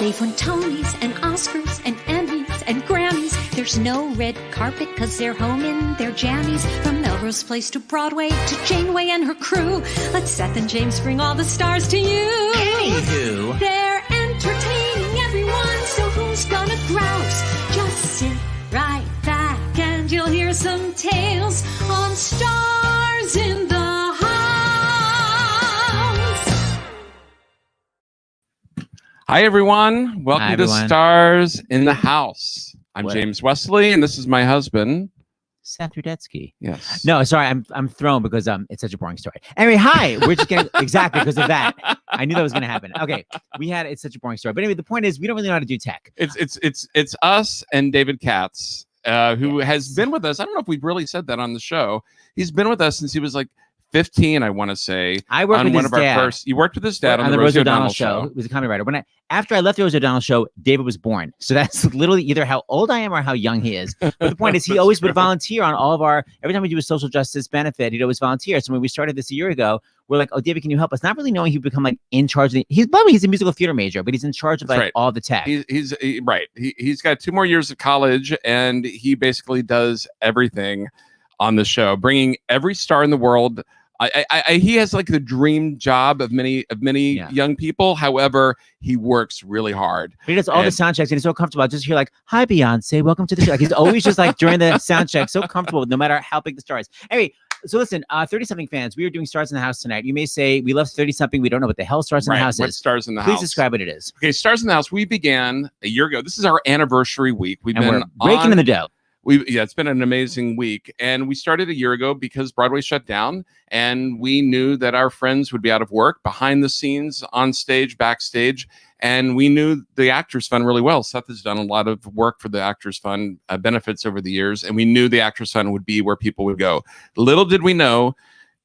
They've won Tonys and Oscars and Emmys and Grammys. There's no red carpet 'cause they're home in their jammies. From Melrose Place to Broadway to Janeway and her crew. Let Seth and James bring all the stars to you. Anywho. They're entertaining everyone, so who's gonna grouse? Just sit right back and you'll hear some tales on Stars in the House. Hi, everyone. Welcome to Stars in the House. I'm James Wesley, and this is my husband, Seth Rudetsky. Yes. No, sorry, I'm thrown because it's such a boring story. Anyway, hi. We're just getting exactly because of that. I knew that was going to happen. Okay, it's such a boring story. But anyway, the point is, we don't really know how to do tech. It's us and David Katz, who has been with us. I don't know if we've really said that on the show. He's been with us since he was like 15, I want to say. I worked with his dad. You worked with his dad on the Rosie O'Donnell show. He was a comedy writer. After I left the Rosie O'Donnell show, David was born. So that's literally either how old I am or how young he is. But the point is, he always would volunteer on all of every time we do a social justice benefit, he'd always volunteer. So when we started this a year ago, we're like, oh, David, can you help us? Not really knowing he'd become like in charge of he's a musical theater major, but he's in charge of all the tech. He's got 2 more years of college, and he basically does everything on the show, bringing every star in the world. He has like the dream job of many young people. However, he works really hard. But he does all the sound checks, and he's so comfortable. I just hear like, "Hi, Beyonce, welcome to the show." Like he's always just like during the sound check, so comfortable, no matter how big the star is. Anyway, so listen, 30-something fans, we are doing Stars in the House tonight. You may say we love 30-something. We don't know what the hell Stars in the House is. Stars in the House? Please describe what it is. Okay, Stars in the House. We began a year ago. This is our anniversary week. We're breaking in the dough. It's been an amazing week, and we started a year ago because Broadway shut down, and we knew that our friends would be out of work, behind the scenes, on stage, backstage, and we knew the Actors Fund really well. Seth has done a lot of work for the Actors Fund benefits over the years, and we knew the Actors Fund would be where people would go. Little did we know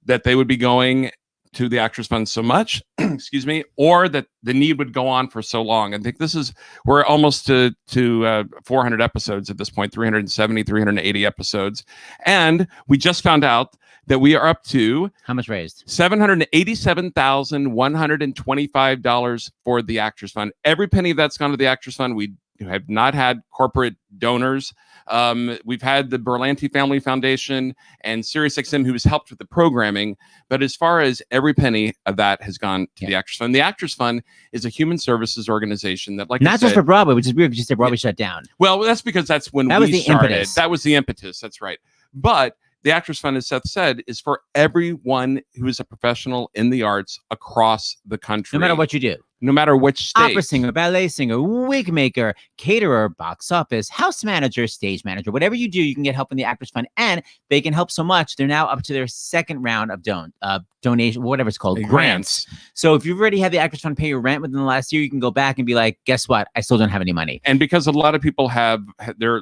that they would be going to the Actors Fund so much, excuse me, or that the need would go on for so long. I think we're almost to 400 episodes at this point, 370, 380 episodes. And we just found out that we are up to how much raised? $787,125 for the Actors Fund. Every penny of that's gone to the Actors Fund. We have not had corporate donors. We've had the Berlanti Family Foundation and SiriusXM, who has helped with the programming. But as far as every penny of that has gone to the Actors Fund. The Actors Fund is a human services organization that, like not just for Broadway, which is weird because you said Broadway shut down. Well, that's because that's when we started. That was the impetus. That's right. But the Actors Fund, as Seth said, is for everyone who is a professional in the arts across the country. No matter what you do. No matter which state. Opera singer, ballet singer, wig maker, caterer, box office, house manager, stage manager, whatever you do, you can get help in the Actors Fund, and they can help so much. They're now up to their second round of donation, whatever it's called, grants. So if you've already had the Actors Fund pay your rent within the last year, you can go back and be like, guess what? I still don't have any money. And because a lot of people have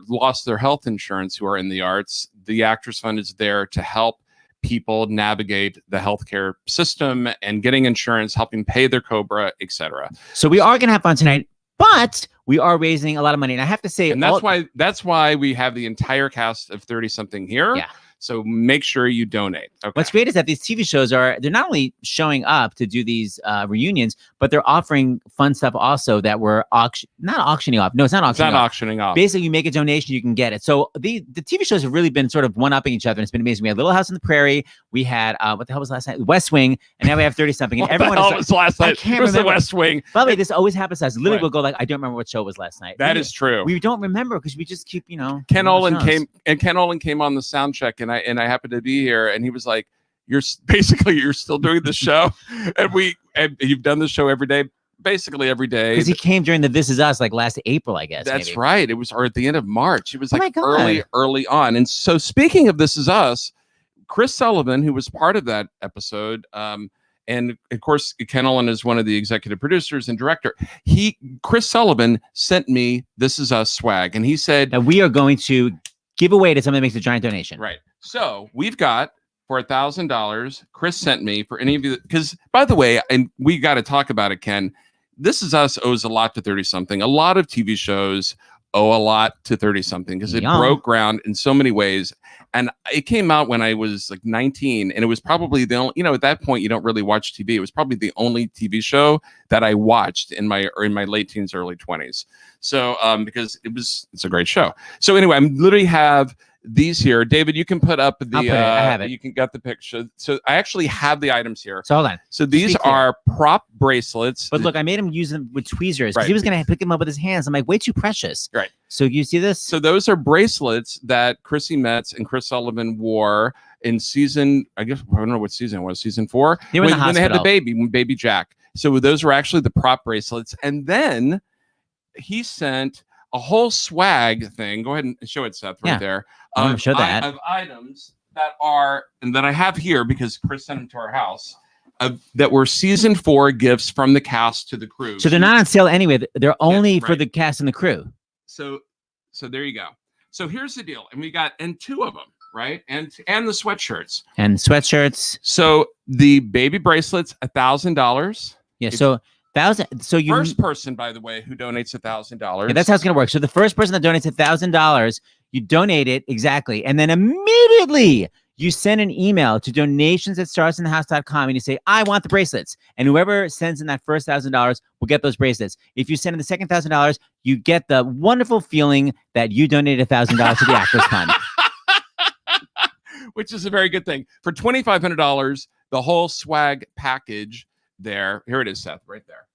lost their health insurance who are in the arts, the Actors Fund is there to help people navigate the healthcare system and getting insurance, helping pay their COBRA, etc. So we are going to have fun tonight, but we are raising a lot of money. And I have to say, and that's why we have the entire cast of 30-something here. Yeah. So make sure you donate. Okay. What's great is that these TV shows they're not only showing up to do these reunions, but they're offering fun stuff also that we're not auctioning off. No, it's not auctioning off. Basically, you make a donation, you can get it. So the TV shows have really been sort of one-upping each other, and it's been amazing. We had Little House on the Prairie. We had, what the hell was last night? West Wing. And now we have 30-something. And everyone was last night? I can't remember. The West Wing. By the way, this always happens to us. Literally, we'll go like, I don't remember what show was last night. That is true. We don't remember because we just keep, Ken Olin came on the sound check, and I happened to be here, and he was like, you're still doing the show, and you've done the show basically every day because he came during the This Is Us like last April, I guess. That's right. It was, or at the end of March. It was like early on. And so speaking of This Is Us, Chris Sullivan, who was part of that episode, and of course Ken Olin is one of the executive producers and director. Chris Sullivan sent me This Is Us swag, and he said that we are going to give away to someone that makes a giant donation. Right. So we've got for $1,000. Chris sent me for any of you, because by the way, and we got to talk about it, Ken. This Is Us owes a lot to 30-something. A lot of TV shows owe a lot to 30-something because it broke ground in so many ways. And it came out when I was like 19, and it was probably the only, at that point you don't really watch TV. It was probably the only TV show that I watched in my late teens, early 20s. So because it's a great show. So anyway, I literally have these here. David, you can put up the I have it. You can get the picture. So I actually have the items here. So hold on. So these are prop bracelets. But look, I made him use them with tweezers because Right. he was going to pick them up with his hands. I'm like, way too precious. Right. So you see this? So those are bracelets that Chrissy Metz and Chris Sullivan wore in season, I guess, I don't know what season it was, season 4? They were in the when they had the hospital. when baby Jack. So those were actually the prop bracelets. And then he sent a whole swag thing. Go ahead and show it, Seth, right there. I want to show that. Of items that are, and that I have here because Chris sent them to our house, that were season 4 gifts from the cast to the crew. So they're not on sale anyway. They're only for the cast and the crew. So there you go. So here's the deal. And we got, and 2 of them, right? And the sweatshirts. And sweatshirts. So the baby bracelets, $1,000. Yeah. So 1,000. So you first person, by the way, who donates $1,000. Yeah, that's how it's gonna work. So the first person that donates $1,000, you donate it exactly, and then immediately you send an email to donations@starsinthehouse.com and you say, I want the bracelets. And whoever sends in that first $1,000 will get those bracelets. If you send in the second $1,000, you get the wonderful feeling that you donated $1,000 to the Actors Fund. Which is a very good thing. For $2,500, the whole swag package there. Here it is, Seth, right there.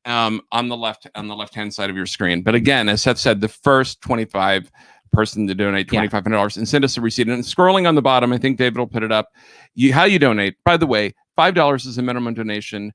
On the left-hand side of your screen. But again, as Seth said, the first 25 person to donate $2,500 and send us a receipt. And scrolling on the bottom, I think David will put it up. How you donate. By the way, $5 is a minimum donation.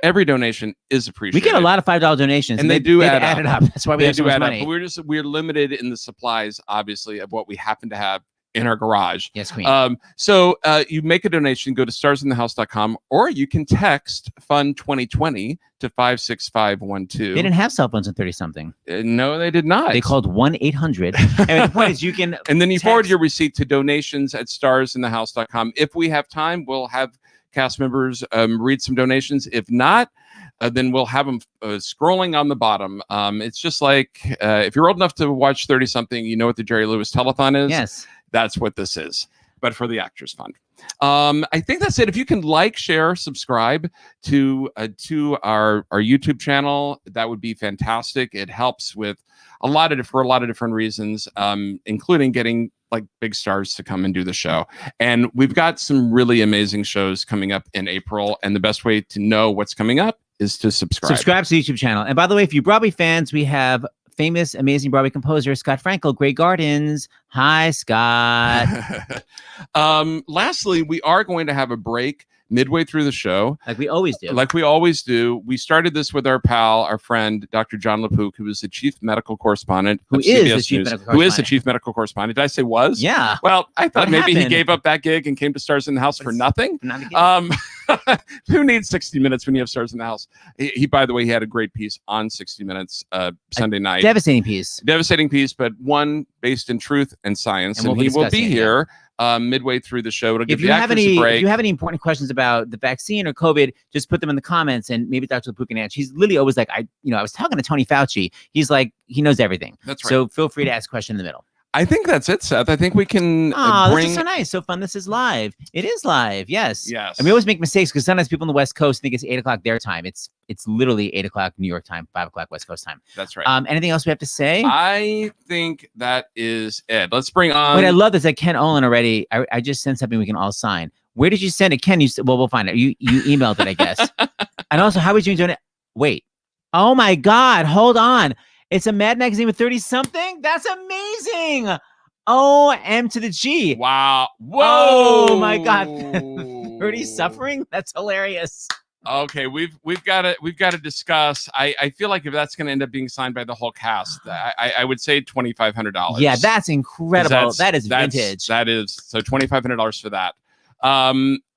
Every donation is appreciated. We get a lot of $5 donations, and they do add up. That's why we have so much money. But we're limited in the supplies, obviously, of what we happen to have in our garage. Yes, Queen. So you make a donation, go to starsinthehouse.com, or you can text Fund 2020 to 56512. They didn't have cell phones in 30-something. No, they did not. They called 1-800. And the point is, you can and then you forward your receipt to donations@starsinthehouse.com. If we have time, we'll have cast members read some donations. If not, then we'll have them scrolling on the bottom. It's just like if you're old enough to watch 30-something, you know what the Jerry Lewis telethon is. Yes. That's what this is, but for the Actors Fund. I think that's it. If you can like, share, subscribe to our YouTube channel, that would be fantastic. It helps with for a lot of different reasons, including getting like big stars to come and do the show. And we've got some really amazing shows coming up in April. And the best way to know what's coming up is to subscribe. Subscribe to the YouTube channel. And by the way, if you Broadway fans, we have famous, amazing Broadway composer Scott Frankel, Grey Gardens. Hi, Scott. Lastly, we are going to have a break midway through the show. Like we always do. We started this with our pal, our friend, Dr. John LaPook, who is the chief medical correspondent Who is the chief medical correspondent. Did I say was? Yeah. Well, I thought What maybe happened? he gave up that gig and came to Stars in the House for nothing. Not again. Who needs 60 Minutes when you have Stars in the House? He by the way, he had a great piece on 60 Minutes Sunday night. Devastating piece, but one based in truth and science. And he will be here midway through the show. If you have any important questions about the vaccine or COVID, just put them in the comments, and maybe Dr. LaPook can answer. He's literally always like, I was talking to Tony Fauci. He's like, he knows everything. That's right. So feel free to ask a question in the middle. I think that's it, Seth. I think we can this is so nice, so fun. This is live. It is live. Yes. And we always make mistakes because sometimes people on the West Coast think it's 8 o'clock their time. It's literally 8 o'clock New York time, 5 o'clock West Coast time. That's right. Anything else we have to say? I think that is it. Let's bring on. Wait, I love this. I Ken Olin already. I just sent something we can all sign. Where did you send it, Ken? We'll find it. You emailed it, I guess. And also, how would you doing it? Wait. Oh my God! Hold on. It's a Mad Magazine with 30-something. That's amazing. O-M to the G. Wow. Whoa. Oh my God. 30 suffering? That's hilarious. Okay, we've got to discuss. I feel like if that's going to end up being signed by the whole cast, I would say $2,500. Yeah, that's incredible. That is vintage. That is so $2,500 for that.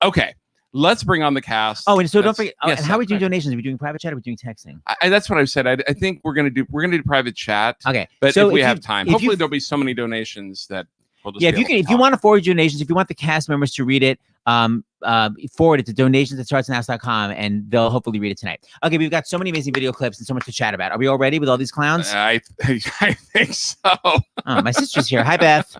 Okay. Let's bring on the cast. Oh, and so don't forget. Yes, and how are we doing donations? Are we doing private chat or are we doing texting? That's what I said. I think we're gonna do private chat. Okay, but so if we have time, hopefully there'll be so many donations that we'll just if you want to forward your donations, if you want the cast members to read it, forward it to donations@starsinthehouse.com and they'll hopefully read it tonight. Okay, we've got so many amazing video clips and so much to chat about. Are we all ready with all these clowns? I think so. Oh, my sister's here. Hi, Beth.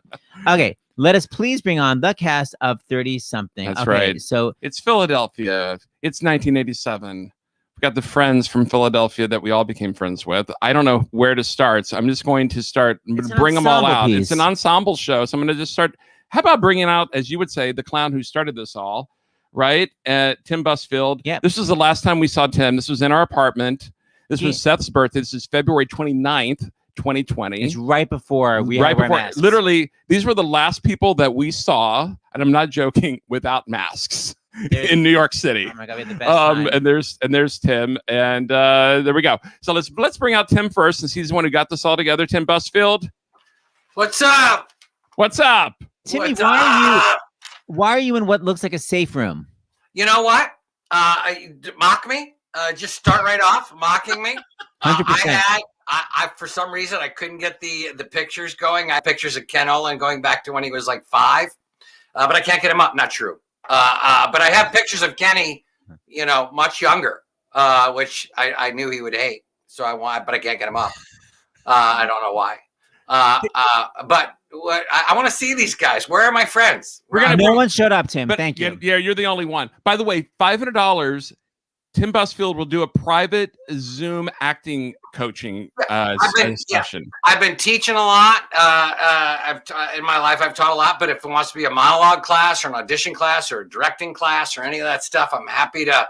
Okay, let us please bring on the cast of 30-something. That's right. So it's Philadelphia. It's 1987. We've got the friends from Philadelphia that we all became friends with. I don't know where to start, so I'm just going to bring them all out. It's an ensemble show, so I'm going to just start. How about bringing out, as you would say, the clown who started this all, right? Tim Busfield. Yeah. This was the last time we saw Tim. This was in our apartment. This was Seth's birthday. This is February 29th, 2020. It's right before we had to wear masks. Literally, these were the last people that we saw, and I'm not joking, without masks. In New York City. Oh my God, we had the best time. And there's Tim, and there we go. So let's bring out Tim first, since he's the one who got this all together. Tim Busfield. What's up? What's up? Timmy, why are you in what looks like a safe room? You know what? Mock me. Just start right off mocking me. 100%. I for some reason I couldn't get the pictures going. I had pictures of Ken Olin going back to when he was like 5, but I can't get him up. Not true. But I have pictures of Kenny, much younger, which I knew he would hate. So but I can't get him up. I don't know why. But I want to see these guys. Where are my friends? No one showed up, Tim. Thank you. Yeah, you're the only one. By the way, $500. Tim Busfield will do a private Zoom acting coaching session. I've been teaching a lot. In my life, I've taught a lot. But if it wants to be a monologue class or an audition class or a directing class or any of that stuff, I'm happy to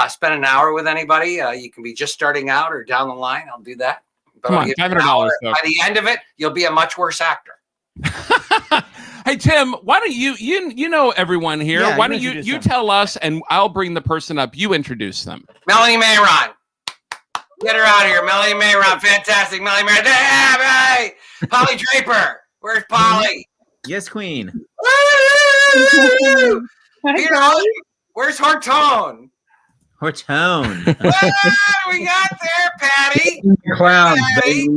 spend an hour with anybody. You can be just starting out or down the line. I'll do that. But Come on, $500. By the end of it, you'll be a much worse actor. Hey, Tim, why don't you know everyone here? Yeah, why don't you tell us, and I'll bring the person up. You introduce them. Melanie Mayron. Get her out of here. Melanie Mayron. Fantastic. Melanie Mayron. Hey! Polly Draper. Where's Polly? Yes, Queen. Woo! Where's Horton? Horton. We got there, Patty. Clowns, Patty.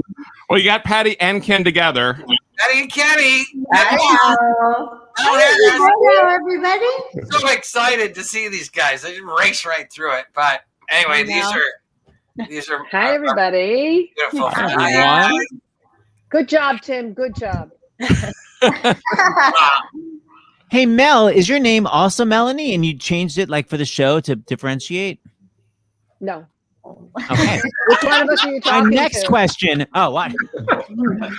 Well, you got Patty and Ken together. Patty and Kenny. Hello. Hello, everybody. So excited to see these guys. I just race right through it. But anyway, these are Hi, everybody. Beautiful. Hi. Good job, Tim. Good job. Hey, Mel, is your name also Melanie, and you changed it like for the show to differentiate? No. Okay. Which one of us are you talking My next to? question. Oh, what?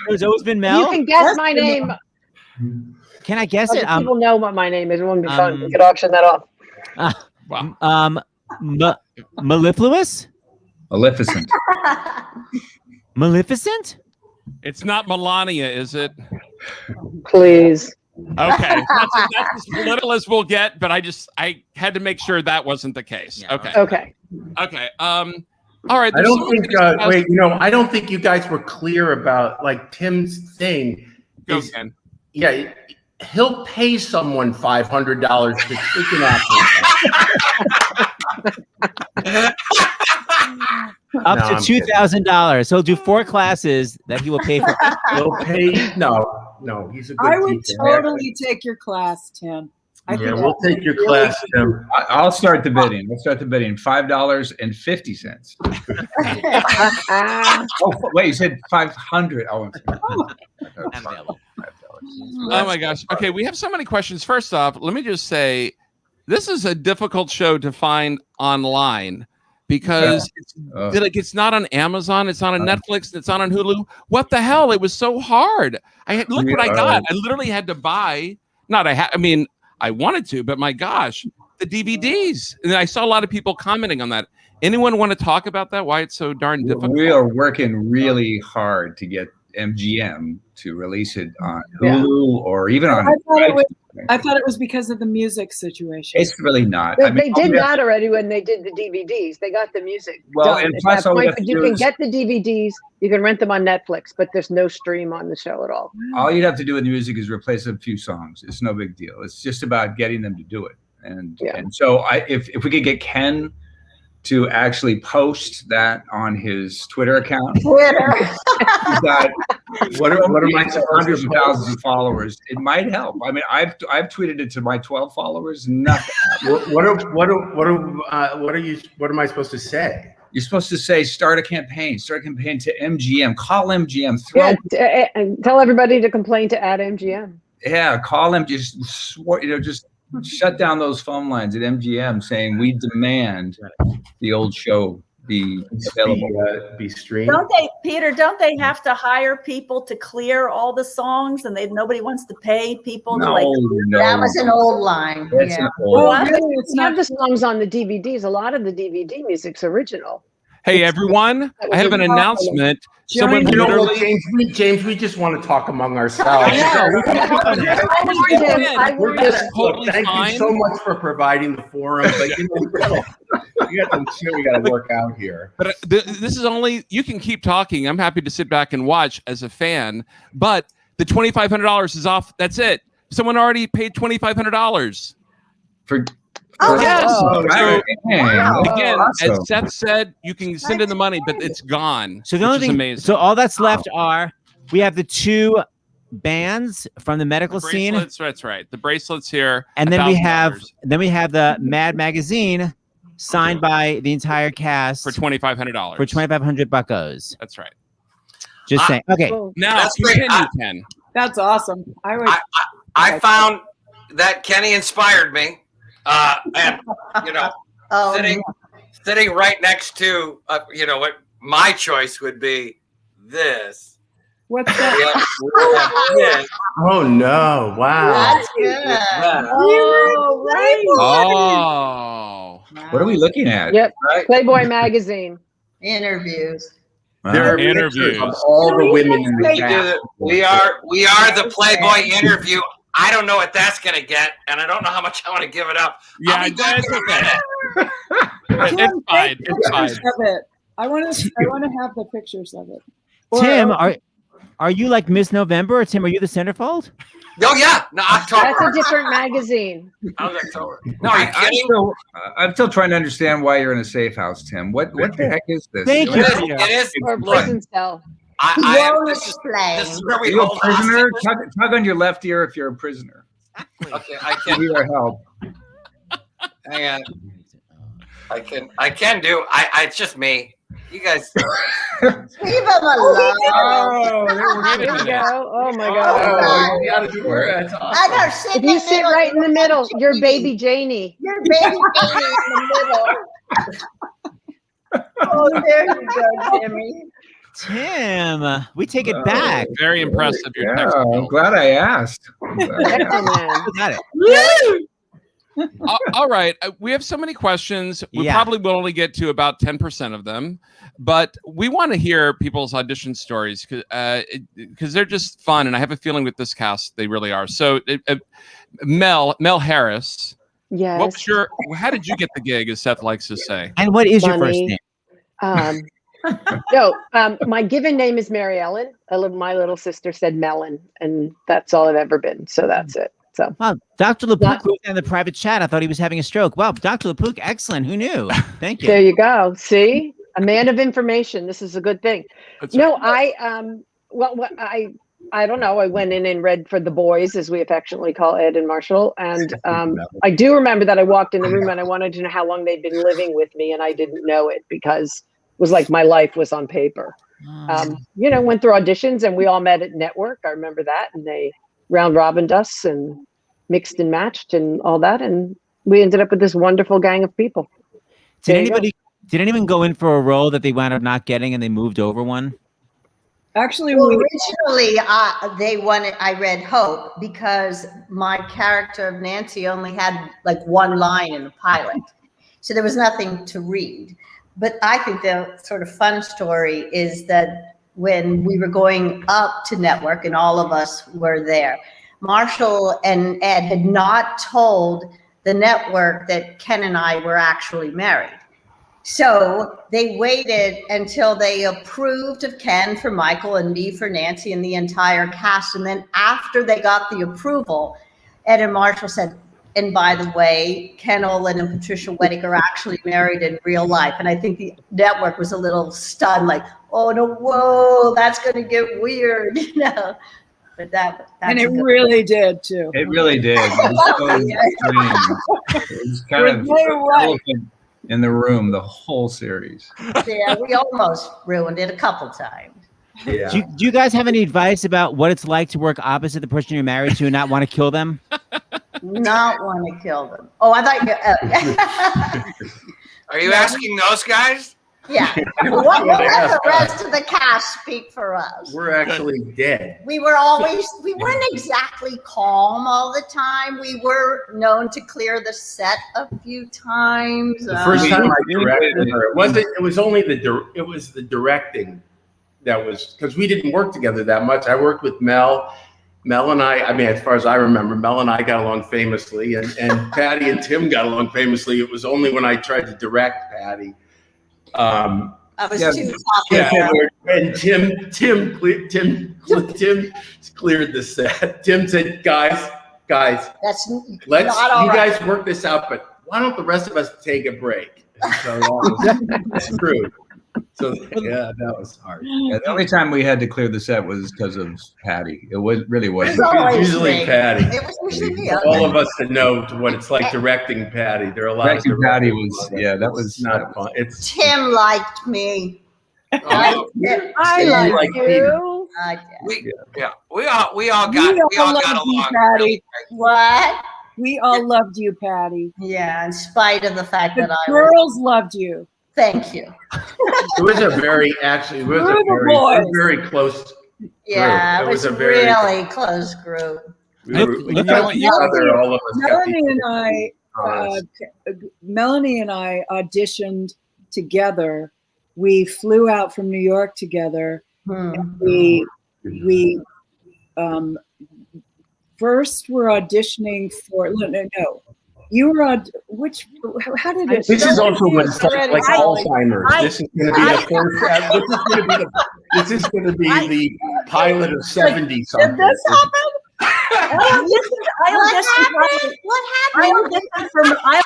It's always been Mel? You can guess my name. Can I guess it? People know what my name is. It won't be fun. We could auction that off. Wow. Mellifluous? Maleficent. Maleficent? It's not Melania, is it? Please. Okay. That's as political as we'll get, but I had to make sure that wasn't the case. Yeah, okay. Okay. All right. I don't think. I don't think you guys were clear about like Tim's thing. Go, Ken. Yeah, he'll pay someone $500 to take an acting. Up to $2,000. He'll do 4 classes that he will pay for. He'll pay. No, he's a good I would teacher. totally take your class, Tim. Yeah, we'll take your class, Tim. I'll start the bidding. Let's start the bidding. $5.50. Oh, wait, you said 500. Oh, Oh my gosh. Okay, we have so many questions. First off, let me just say this is a difficult show to find online because it's not on Amazon, it's not on Netflix, it's not on Hulu. What the hell? It was so hard. Look what I got. I literally had to buy. I wanted to, but my gosh, the DVDs. And I saw a lot of people commenting on that. Anyone want to talk about that? Why it's so darn difficult? We are working really hard to get MGM to release it on Hulu or even on. I thought it was because of the music situation. It's really not. They did that already when they did the DVDs. They got the music. Well, done and at plus that all we point, have to but you do can is- get the DVDs. You can rent them on Netflix, but there's no stream on the show at all. All you'd have to do with the music is replace a few songs. It's no big deal. It's just about getting them to do it. And so if we could get Ken to actually post that on his Twitter account. Twitter. He's got what are my hundreds of thousands of followers? It might help. I mean, I've tweeted it to my 12 followers. Nothing. What am I supposed to say? You're supposed to say start a campaign to MGM. Call MGM. And tell everybody to complain to @MGM. call them. Just just shut down those phone lines at MGM, saying we demand the old show be available, be streamed. Don't they have to hire people to clear all the songs, and nobody wants to pay people to like? No. That was an old line. That's Yeah. an old line. Really, it's not the songs on the DVDs. A lot of the DVD music's original. Hey, everyone, I have an announcement. Someone James, we just want to talk among ourselves. We're just thank you so much for providing the forum, but we got some shit we got to work out here. But this is only, you can keep talking. I'm happy to sit back and watch as a fan, but the $2,500 is off. That's it. Someone already paid $2,500 for. Yes. Again, awesome. as Seth said, you can send in the money, but it's gone. So the only thing, amazing. so all that's left are we have the 2 bands from the medical scene. That's right. The bracelets here, and then we have the Mad magazine signed by the entire cast for $2,500. For $2,500 That's right. Just saying. Okay. Now continue, Ken. That's awesome. I found that Kenny inspired me. And sitting right next to what my choice would be this. What's that? This. Oh no! Wow. That's good. Oh, right. Oh. What are we looking at? Yep. Right. Playboy magazine. Interviews. There are interviews of all the women in the cast. We are the Playboy interview. I don't know what that's gonna get, and I don't know how much I want to give it up. Yeah, that's okay. It's fine. It's fine. I want to have the pictures of it. Tim, are you like Miss November, or Tim, are you the centerfold? Oh yeah, no, October. That's a different magazine. That was October. No, are you kidding? I'm still trying to understand why you're in a safe house, Tim. What the heck is this? Thank you. It is. Or prison cell. This is where we Are you hold a prisoner? hostages. Tug on your left ear if you're a prisoner. Okay, I can. Need our help. Hang on. I can do. It's just me. You guys. Leave them alone. There we go. Oh my God. You gotta do it. That's awesome. I gotta sit If you sit right in the middle, you're baby Janie. You're baby Janie in the middle. Oh, there you go, Jimmy. Tim, we take it back. Very impressive. Your Yeah, text. I'm glad I asked. Got it. All right. We have so many questions. We probably will only get to about 10% of them, but we want to hear people's audition stories because they're just fun. And I have a feeling with this cast, they really are. So Mel Harris. Yes. How did you get the gig, as Seth likes to say? And what is your first name? My given name is Mary Ellen. My little sister said Melon, and that's all I've ever been. So that's it. So, wow, Dr. LaPook was in the private chat. I thought he was having a stroke. Wow, Dr. LaPook, excellent. Who knew? Thank you. There you go. See, a man of information. This is a good thing. That's no, right. I don't know. I went in and read for the boys, as we affectionately call Ed and Marshall. And I do remember that I walked in the room and I wanted to know how long they'd been living with me, and I didn't know it because it was like my life was on paper. Went through auditions and we all met at Network. I remember that, and they round robined us and mixed and matched and all that, and we ended up with this wonderful gang of people. Did anyone go in for a role that they wound up not getting and they moved over one? Actually, originally they wanted. I read Hope because my character of Nancy only had like one line in the pilot, so there was nothing to read. But I think the sort of fun story is that when we were going up to Network and all of us were there, Marshall and Ed had not told the network that Ken and I were actually married. So they waited until they approved of Ken for Michael and me for Nancy and the entire cast. And then after they got the approval, Ed and Marshall said, and by the way, Ken Olin and Patricia Wettig are actually married in real life. And I think the network was a little stunned, like, oh no, whoa, that's going to get weird, But that's it really did too. It really did. It was so strange. It was kind of elephant in the room the whole series. Yeah, we almost ruined it a couple times. Yeah. Do you guys have any advice about what it's like to work opposite the person you're married to and not want to kill them? Not want to kill them. Oh, I thought you. Are you asking those guys? Yeah. We'll let the rest of the cast speak for us. We're actually dead. We weren't exactly calm all the time. We were known to clear the set a few times. The first time I directed her, it was the directing that was, because we didn't work together that much. I worked with Mel. Mel and I mean, as far as I remember, Mel and I got along famously, and Patty and Tim got along famously. It was only when I tried to direct Patty. I was too tough. Yeah, and Tim cleared the set. Tim said, guys, That's let's not you all guys work this out, but why don't the rest of us take a break? So that's true. So yeah, that was hard. Yeah, the only time we had to clear the set was because of Patty. It really wasn't. It was usually me. Patty. It was usually me. All of us that know what it's like directing Patty. There are a lot Directing of Patty was that was not fun. It's Tim liked me. I like you. We all got along. Patty. What? We all loved you, Patty. Yeah, in spite of the fact The that I girls loved you. Thank you. It was a very close. Yeah, group. it was a very really close group. Melanie and I auditioned together. We flew out from New York together. And we first were auditioning for no. You were on which? How did it? This is also what it's like Alzheimer's. This is going to be the first. This is going to be the pilot of 70 something. Did this happen? I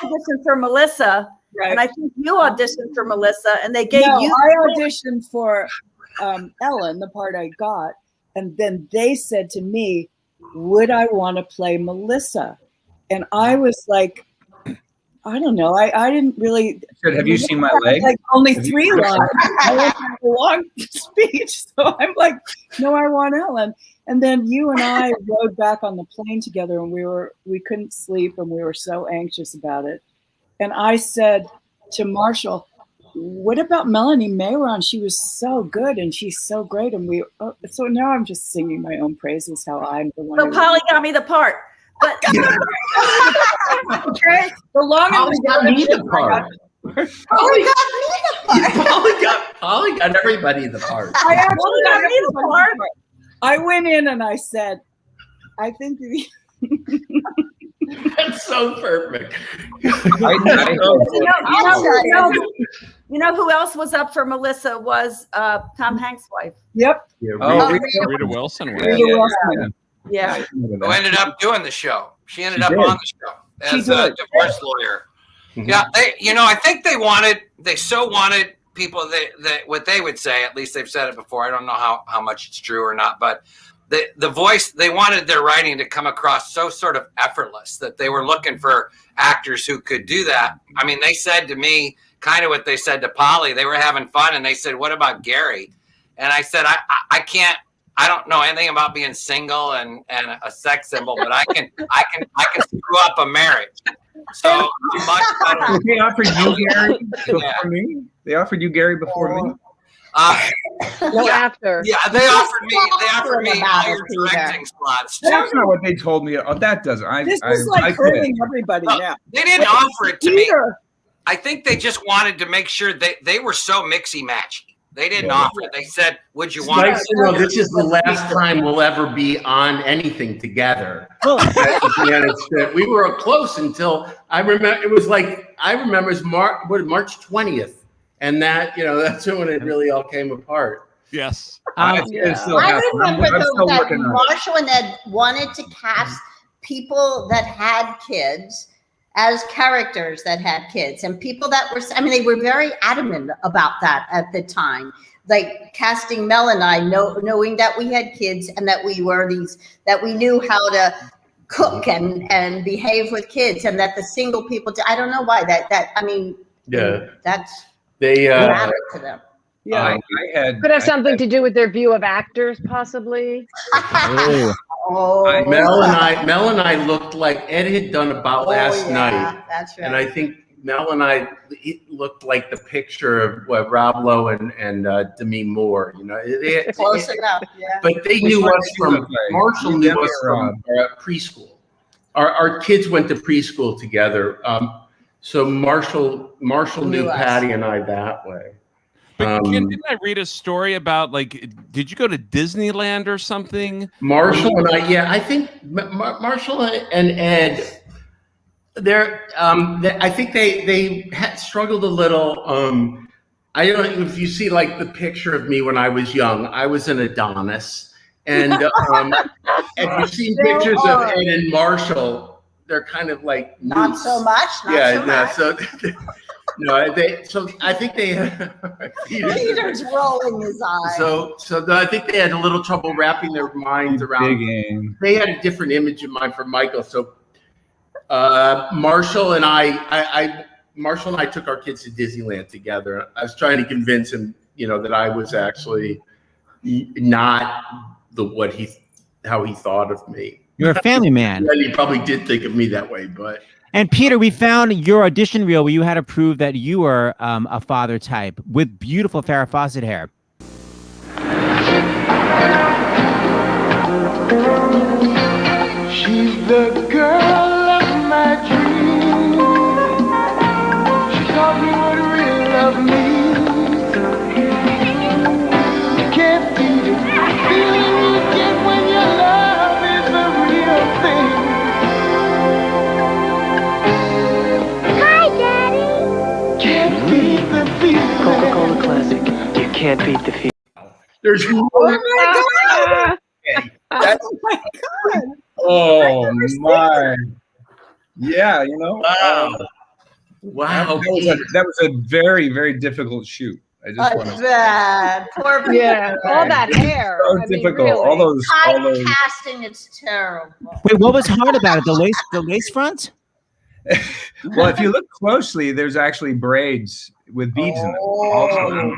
auditioned for Melissa, Right. and I think you auditioned for Melissa, and they gave you. I auditioned for Ellen, the part I got, and then they said to me, "Would I want to play Melissa?" And I was like, I don't know. I didn't really. Have you seen my leg? Like only 3 lines. I didn't have a long speech, so I'm like, no, I want Ellen. And then you and I rode back on the plane together, and we couldn't sleep, and we were so anxious about it. And I said to Marshall, "What about Melanie Mayron? She was so good, and she's so great." And so now I'm just singing my own praises. How I'm the one. So Polly got me the part. But okay, the longer Polly got me the part. Polly got everybody the part. I actually got me the part. I went in and I said, "I think That's so perfect." You know who else was up for Melissa was Tom Hanks' wife. Yep. Rita Wilson. Rita Wilson. Yeah. Who ended up doing the show? She ended up on the show as a divorce lawyer. Mm-hmm. Yeah, I think they so wanted people that what they would say, at least they've said it before. I don't know how much it's true or not, but the voice, they wanted their writing to come across so sort of effortless that they were looking for actors who could do that. I mean, they said to me kind of what they said to Polly. They were having fun and they said, "What about Gary?" And I said, I can't. I don't know anything about being single and a sex symbol, but I can screw up a marriage. So I'm much better. They offered you Gary before me. They offered you Gary before me. After. Yeah, they offered me all your directing slots too. That's not what they told me. Oh, that doesn't. This is like hurting everybody now. They didn't offer it to me. I think they just wanted to make sure they were so mixy matchy. They didn't offer it. They said, "Would you want?" Nice to know this is the last time we'll ever be on anything together. We were close until I remember. It was like I remember it was March 20th, and that's when it really all came apart. Yes. I remember though that Marshall and Ed wanted to cast people that had kids as characters that had kids, and people that were, they were very adamant about that at the time. Like casting Mel and I, knowing that we had kids and that we were that we knew how to cook and behave with kids, and that the single people, I don't know why that's They mattered to them. Yeah. Could have something to do with their view of actors, possibly. Mel and I looked like Ed had done About Last Night. That's right. And I think Mel and I looked like the picture of what Rob Lowe and Demi Moore. You know, Close enough. Yeah. But they knew us from Marshall knew us from preschool. Our kids went to preschool together. So Marshall knew Patty and I that way. But didn't I read a story about, like, did you go to Disneyland or something? Marshall and I, I think Marshall and Ed, I think they had struggled a little. I don't know if you see like the picture of me when I was young. I was an Adonis, and if you've seen pictures of Ed and Marshall, they're kind of like not so much. So I think they. Peter's rolling his eyes. So I think they had a little trouble wrapping their minds around. They had a different image in mind for Michael. So Marshall and I took our kids to Disneyland together. I was trying to convince him, that I was actually not how he thought of me. You're a family man. And he probably did think of me that way, but. And Peter, we found your audition reel where you had to prove that you were a father type with beautiful Farrah Fawcett hair. She's the girl of my dreams. She taught me what real love means. You can't beat it. The feeling you get when your love is the real thing. Coca-Cola Classic. You can't beat the feeling. There's oh my God! Oh my! Yeah, Wow. That was a very, very difficult shoot. I just want to bad. Poor Peter. Yeah, all that hair. So difficult. Really. All those casting. It's terrible. Wait, what was hard about it? The lace front? Well, if you look closely, there's actually braids with beads in them. Also,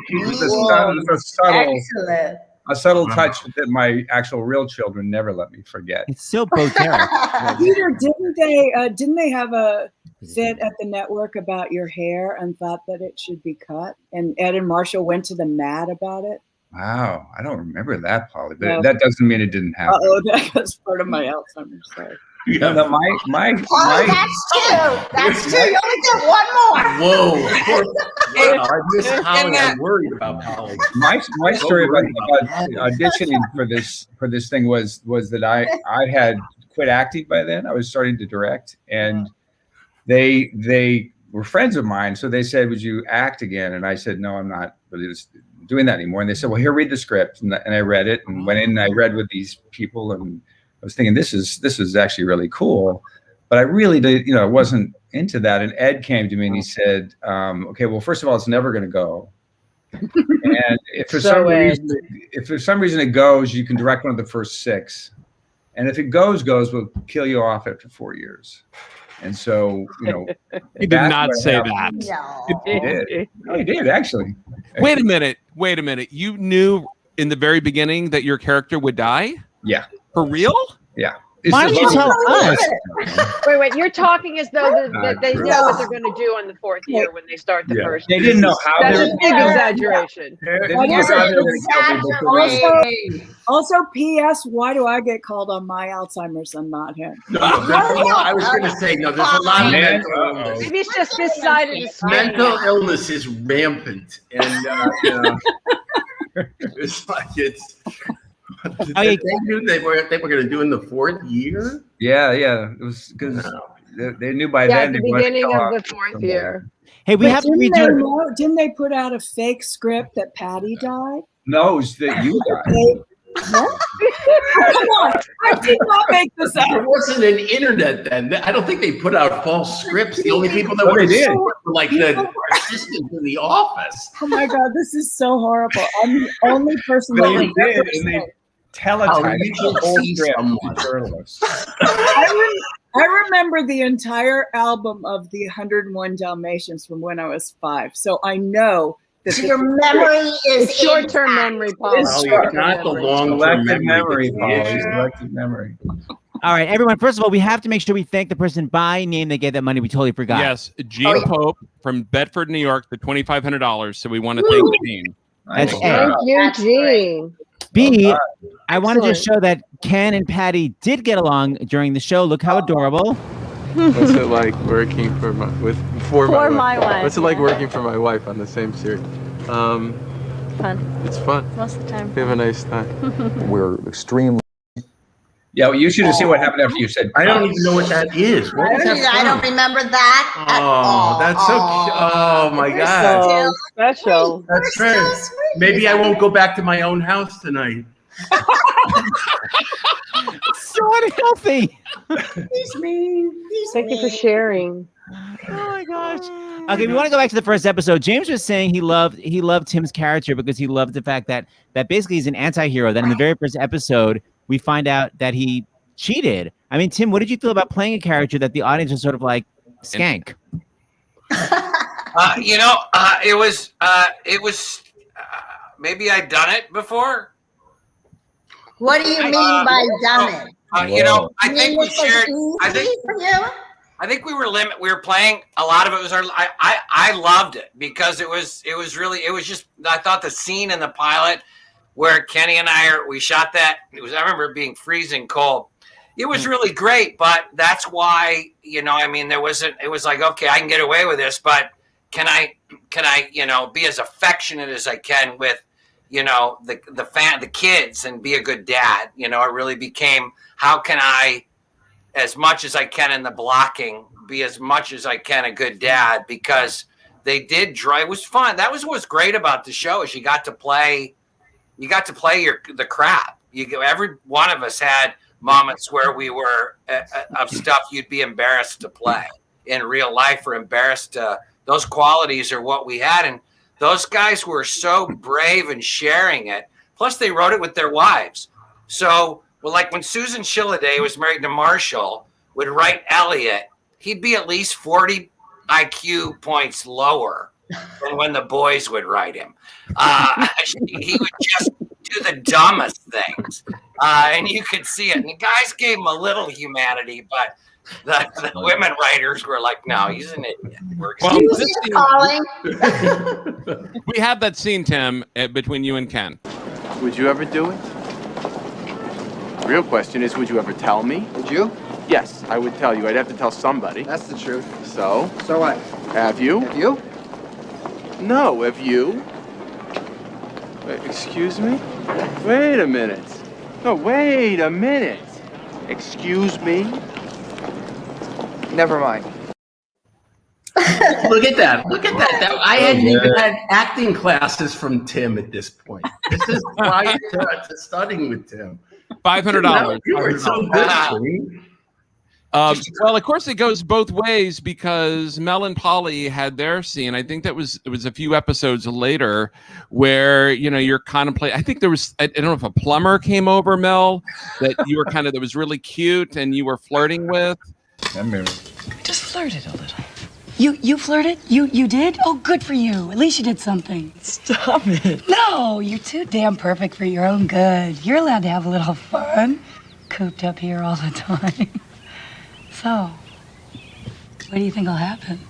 a subtle touch that my actual real children never let me forget. It's so botanic. Peter, didn't they have a fit at the network about your hair and thought that it should be cut? And Ed and Marshall went to the mat about it. Wow, I don't remember that, Polly, but that doesn't mean it didn't happen. That was part of my Alzheimer's. Sorry. Yeah, no, my that's two. That's two. You only get one more. Whoa! I miss Polly. I'm worried about Polly. My story about auditioning for this thing was that I had quit acting by then. I was starting to direct, and they were friends of mine, so they said, "Would you act again?" And I said, "No, I'm not really doing that anymore." And they said, "Well, here, read the script," and I read it and went in and I read with these people and. I was thinking this is actually really cool, but I really did, I wasn't into that. And Ed came to me and he said, "Okay, well, first of all, it's never going to go. And if for some reason it goes, you can direct one of the first 6, and if it goes, we'll kill you off after 4 years." And so, he did not say that. He did. No, he did actually. Wait a minute. You knew in the very beginning that your character would die? Yeah. For real? Yeah. Why did you tell us? Wait, you're talking as though that they know what they're going to do on the 4th year when they start the first. They didn't know how. That's a big exaggeration. Also, P.S. Why do I get called on my Alzheimer's and not him? No, I was going to say there's a lot of mental illness. Maybe it's just this side of the screen. Mental illness is rampant, and it's like it's. They knew they were going to do in the 4th year. Yeah. It was because they knew by then. At the beginning of the 4th year. Hey, didn't they put out a fake script that Patty died? No, it was that you died. What? Come on, I did not make this up. There wasn't an internet then. I don't think they put out false scripts. The only people that were like the assistants in the office. Oh my God, this is so horrible. I'm the only person that did, and they teletyped the whole script to journalists. I remember the entire album of the 101 Dalmatians from when I was 5. So I know So your memory is short-term memory, Paul. Oh, it's not the long-term memory. Selective memory. All right, everyone. First of all, we have to make sure we thank the person by name that gave that money. We totally forgot. Yes, Gene Pope from Bedford, New York, the $2,500. So we want to thank Gene. That's A. Thank you, Gene. B, I want to just show that Ken and Patty did get along during the show. Look how adorable. What's it like working for my wife? What's it like working for my wife on the same series? Fun. It's fun. Most of the time. We have a nice time. We're extremely. Yeah, well, you should have seen what happened after you said. I don't even know what that is. What is that I don't remember that at all. That's so cute. Oh my God. So special. That's great. Maybe I won't go back to my own house tonight. So unhealthy. He's mean. Thank you for sharing. Oh my gosh. Okay, we want to go back to the first episode. James was saying he loved Tim's character because he loved the fact that basically he's an anti-hero. That in the very first episode, we find out that he cheated. I mean, Tim, what did you feel about playing a character that the audience was sort of like skank? It was maybe I'd done it before. What do you mean by done it? I think we shared. I think we were playing a lot of it was I loved it because it was just I thought the scene in the pilot where Kenny and we shot that I remember it being freezing cold. It was really great, but that's why it was like, okay, I can get away with this, but can I be as affectionate as I can with the kids and be a good dad. It really became, how can I, as much as I can in the blocking, be as much as I can a good dad, because they did try. It was fun. That was what's great about the show is you got to play the crap. Every one of us had moments where we were of stuff you'd be embarrassed to play in real life or embarrassed to, those qualities are what we had. And those guys were so brave in sharing it. Plus, they wrote it with their wives. So, like when Susan Shilladay was married to Marshall, would write Elliot, he'd be at least 40 IQ points lower than when the boys would write him. He would just do the dumbest things. And you could see it. And the guys gave him a little humanity, but the women writers were like, no, he's an idiot. We have that scene, Tim, between you and Ken. Would you ever do it? The real question is, would you ever tell me? Would you? Yes, I would tell you. I'd have to tell somebody. That's the truth. So? So what? Have you? Have you? No, have you? Excuse me? Wait a minute. No, wait a minute. Excuse me? Never mind. Look at that. I hadn't even had acting classes from Tim at this point. This is prior to studying with Tim. $500. You were so good. Well, of course, it goes both ways because Mel and Polly had their scene. I think it was a few episodes later where you're contemplating. I think there was, I don't know if a plumber came over, Mel, that you were that was really cute and you were flirting with. We just flirted a little. You flirted? You did? Oh, good for you. At least you did something. Stop it. No, you're too damn perfect for your own good. You're allowed to have a little fun. Cooped up here all the time. So, what do you think will happen?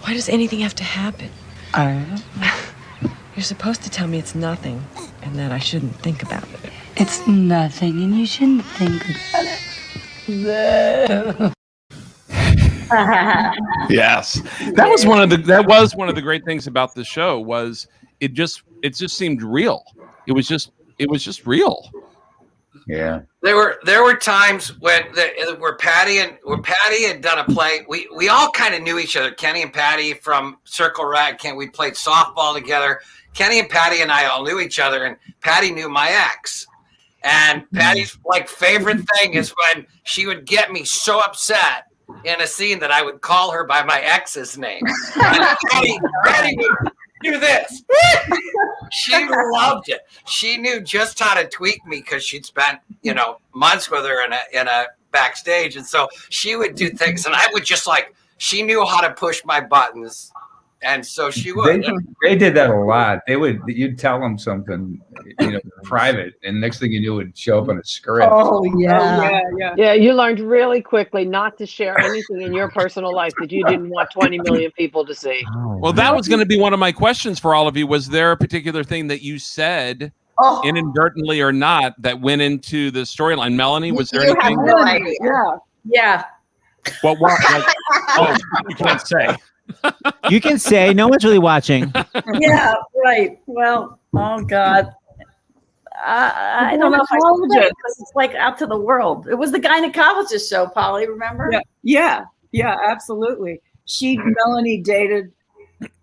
Why does anything have to happen? I don't know. You're supposed to tell me it's nothing and that I shouldn't think about it. It's nothing and you shouldn't think about it. Yes, that was one of the great things about the show was it just seemed real. It was just real. Yeah. There were times where Patty had done a play. We all kind of knew each other. Kenny and Patty from Circle Rag. We played softball together. Kenny and Patty and I all knew each other, and Patty knew my ex. And Patty's favorite thing is when she would get me so upset in a scene that I would call her by my ex's name. And Patty would do this. She loved it. She knew just how to tweak me because she'd spent, months with her in a backstage. And so she would do things and I would just she knew how to push my buttons And so she would. They did that a lot. You'd tell them something, private, and next thing you knew, it would show up on a script. Oh yeah. Yeah, you learned really quickly not to share anything in your personal life that you didn't want 20 million people to see. Well, that was going to be one of my questions for all of you. Was there a particular thing that you said, inadvertently or not, that went into the storyline? Melanie, was there anything? No idea. Yeah. What? You can't say. You can say no one's really watching. Yeah, right. Well, oh God. I don't know if I told it because it's like out to the world. It was the gynecologist show, Polly, remember? Yeah, absolutely. Melanie dated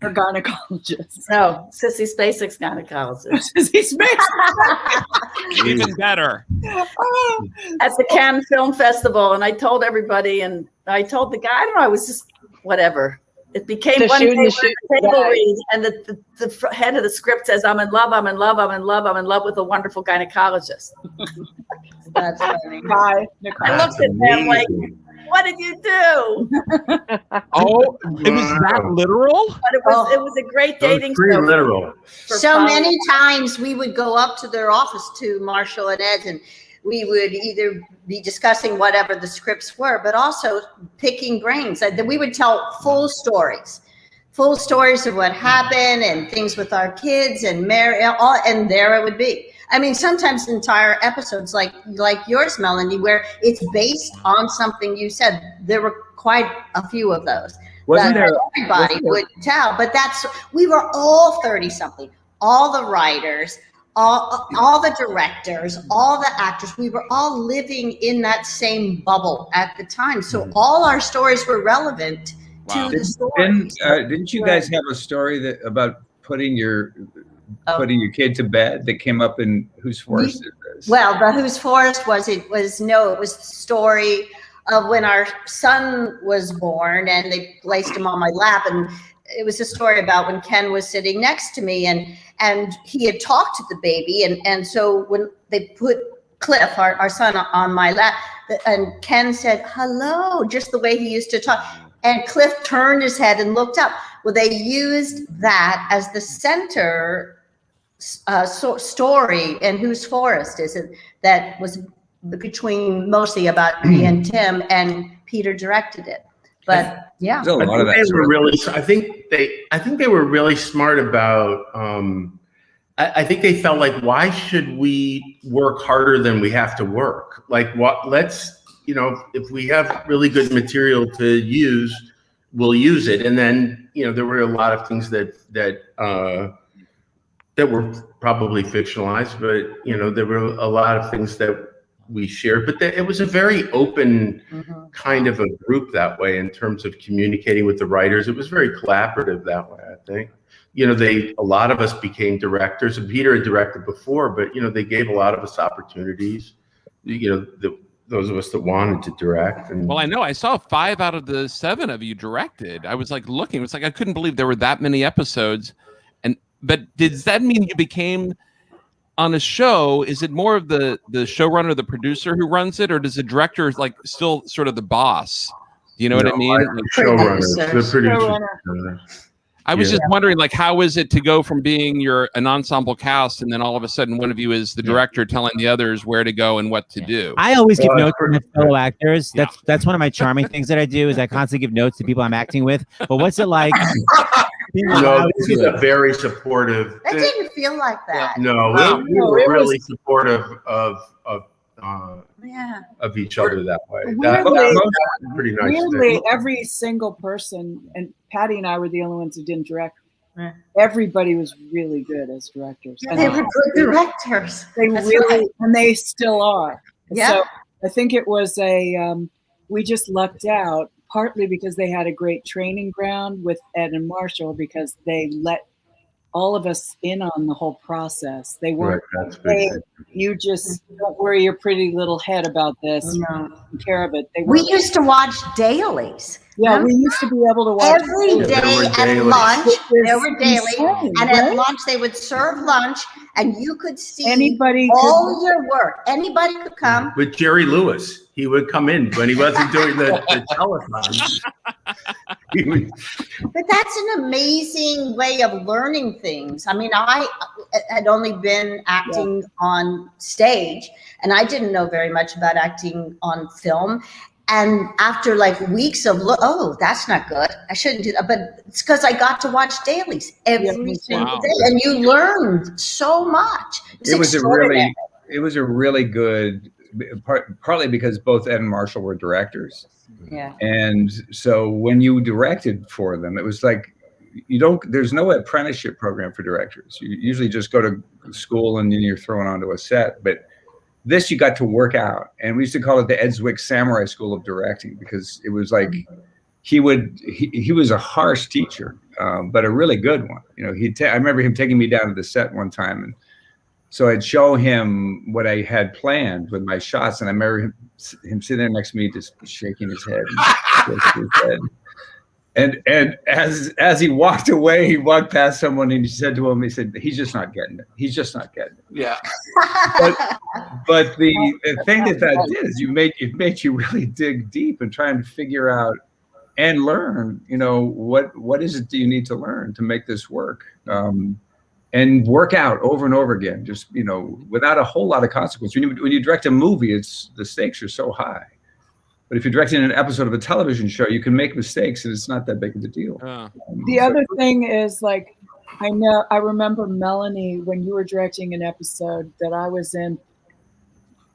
her gynecologist. No, Sissy Spacek's gynecologist. Sissy Spacek. Even better. At the Cannes Film Festival, and I told everybody, and I told the guy, I don't know, I was just whatever. It became one table read, and the head of the script says, I'm in love with a wonderful gynecologist. That's funny. Hi, Nicole. I looked at them like, what did you do? Oh, it was that literal? But it was a great dating show. Literal. So many times we would go up to their office, to Marshall and Ed's, and we would either be discussing whatever the scripts were, but also picking brains. We would tell full stories of what happened and things with our kids and and there it would be. I mean, sometimes entire episodes like yours, Melanie, where it's based on something you said. There were quite a few of those. Everybody would tell, but we were all 30-something, all the writers, all the directors, all the actors, we were all living in that same bubble at the time. So all our stories were relevant to the story. Didn't you guys have a story about putting your kid to bed that came up in Whose Forest Is This? Well, the Whose Forest was the story of when our son was born, and they placed him on my lap, and it was a story about when Ken was sitting next to me, and he had talked to the baby, and so when they put Cliff, our son, on my lap, and Ken said hello, just the way he used to talk, and Cliff turned his head and looked up. Well, they used that as the center story in Whose Forest Is It? That was between mostly about me and Tim, and Peter directed it. But yeah, I think they were really smart about. I think they felt like, why should we work harder than we have to work? Like, what? Let's, if we have really good material to use, we'll use it. And then, there were a lot of things that were probably fictionalized, but there were a lot of things that we shared, but it was a very open kind of a group that way in terms of communicating with the writers. It was very collaborative that way, I think. A lot of us became directors, and Peter had directed before, but they gave a lot of us opportunities. Those of us that wanted to direct. Well, I know I saw 5 out of the 7 of you directed. I was like looking. It was like I couldn't believe there were that many episodes. But does that mean you became on a show? Is it more of the showrunner, the producer who runs it, or does the director still sort of the boss? Do you know what I mean? Showrunner, the producer. I was just wondering, how is it to go from being an ensemble cast, and then all of a sudden one of you is the director telling the others where to go and what to do? I always give notes to my fellow actors. That's one of my charming things that I do, is I constantly give notes to people I'm acting with. But what's it like? No, this is a very supportive. That didn't feel like that. No, we were really supportive of each other that way. That was pretty nice. Weirdly, every single person, and Patty and I were the only ones who didn't direct. Everybody was really good as directors. Yeah, they were good directors. And they still are. Yeah. So I think it was we just lucked out, partly because they had a great training ground with Ed and Marshall, because they let all of us in on the whole process. They weren't, you just don't worry your pretty little head about this. No. Take care of it. We used to watch dailies. Yeah, we used to be able to watch every day at lunch. There were dailies, and at lunch they would serve lunch, and you could see all your work. Anybody could come. With Jerry Lewis. he would come in when he wasn't doing the telethon. But that's an amazing way of learning things. I mean, I had only been acting on stage, and I didn't know very much about acting on film. And after like weeks of oh, that's not good, I shouldn't do that. But it's because I got to watch dailies every single day, and you learned so much. It was a really good. Partly because both Ed and Marshall were directors. Yeah. And so when you directed for them, it was like, there's no apprenticeship program for directors. You usually just go to school and then you're thrown onto a set. But this, you got to work out. And we used to call it the Ed Zwick Samurai School of Directing, because it was like, he was a harsh teacher, but a really good one. You know, I remember him taking me down to the set one time, and so I'd show him what I had planned with my shots, and I remember him sitting there next to me, just shaking his head. And as he walked away, he walked past someone, and he said to him, he said, "He's just not getting it. He's just not getting it." Yeah. But the thing that did is it made you really dig deep and try and figure out and learn. You know, what is it that you need to learn to make this work? And work out over and over again, just, you know, without a whole lot of consequence. When you direct a movie, the stakes are so high. But if you're directing an episode of a television show, you can make mistakes, and it's not that big of a deal. The other thing is, like, I remember, Melanie, when you were directing an episode that I was in,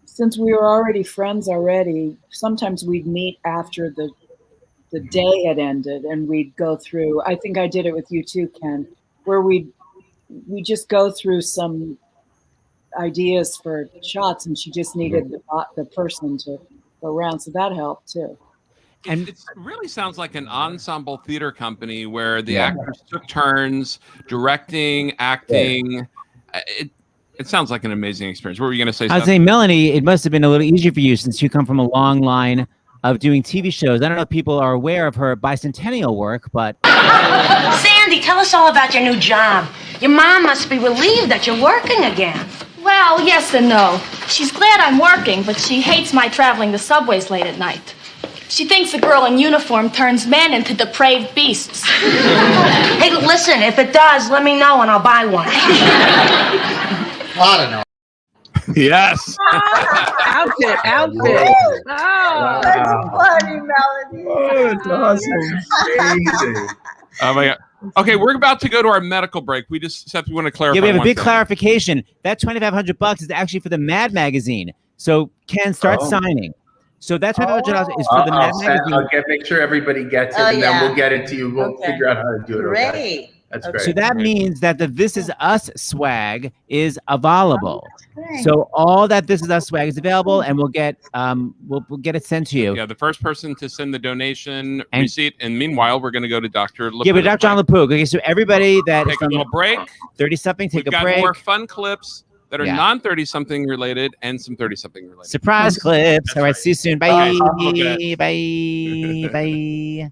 since we were already friends already, sometimes we'd meet after the day had ended, and we'd go through, I think I did it with you too, Ken, where we just go through some ideas for shots, and she just needed the person to go around. So that helped too. And it really sounds like an ensemble theater company where the actors took turns directing, acting. It sounds like an amazing experience. What were you going to say? I was saying, Melanie, it must have been a little easier for you since you come from a long line of doing TV shows. I don't know if people are aware of her bicentennial work, but... Sandy, tell us all about your new job. Your mom must be relieved that you're working again. Well, yes and no. She's glad I'm working, but she hates my traveling the subways late at night. She thinks the girl in uniform turns men into depraved beasts. Hey, listen, if it does, let me know and I'll buy one. I don't know. Yes. Outfit. Oh, that's funny, Melanie. Oh, that's awesome. Amazing. Oh my God. Okay, we're about to go to our medical break. We want to clarify. Yeah, we have a big thing. clarification. That $2,500 is actually for the Mad magazine. So Ken, start signing. So that's $2,500 is for the Mad magazine. I'll make sure everybody gets it, and then we'll get it to you. We'll figure out how to do it. Great. Okay? That's great. So that means that the This Is Us swag is available. So all that This Is Us swag is available, and we'll get it sent to you. Yeah, the first person to send the donation receipt, and meanwhile, we're going to go to Dr. LaPook. Yeah, but Dr. John LaPook. Okay, so everybody that take a little break. 30-something, take We've a break. got more fun clips that are non-30-something related and some 30-something related. Surprise clips. All right, see you soon. Bye. Okay. Bye. Bye.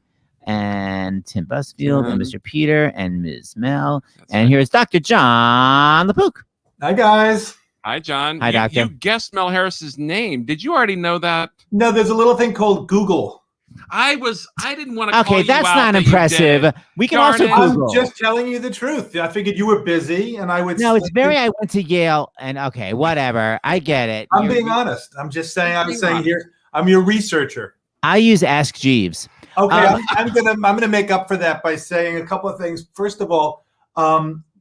And Tim Busfield and Mr. Peter and Ms. Mel. And here's Dr. John LaPook. Hi, guys. Hi, John. Hi, Doctor. You guessed Mel Harris's name. Did you already know that? No, there's a little thing called Google. I didn't want to call Okay, you that's out not that you impressive. did. We can Darn also it. Google. I'm just telling you the truth. I figured you were busy, and I would. No, it's very. I went to Yale, and okay, whatever. I get it. I'm being honest. I'm just saying. I'm saying here. I'm your researcher. I use Ask Jeeves. Okay, I'm gonna make up for that by saying a couple of things. First of all,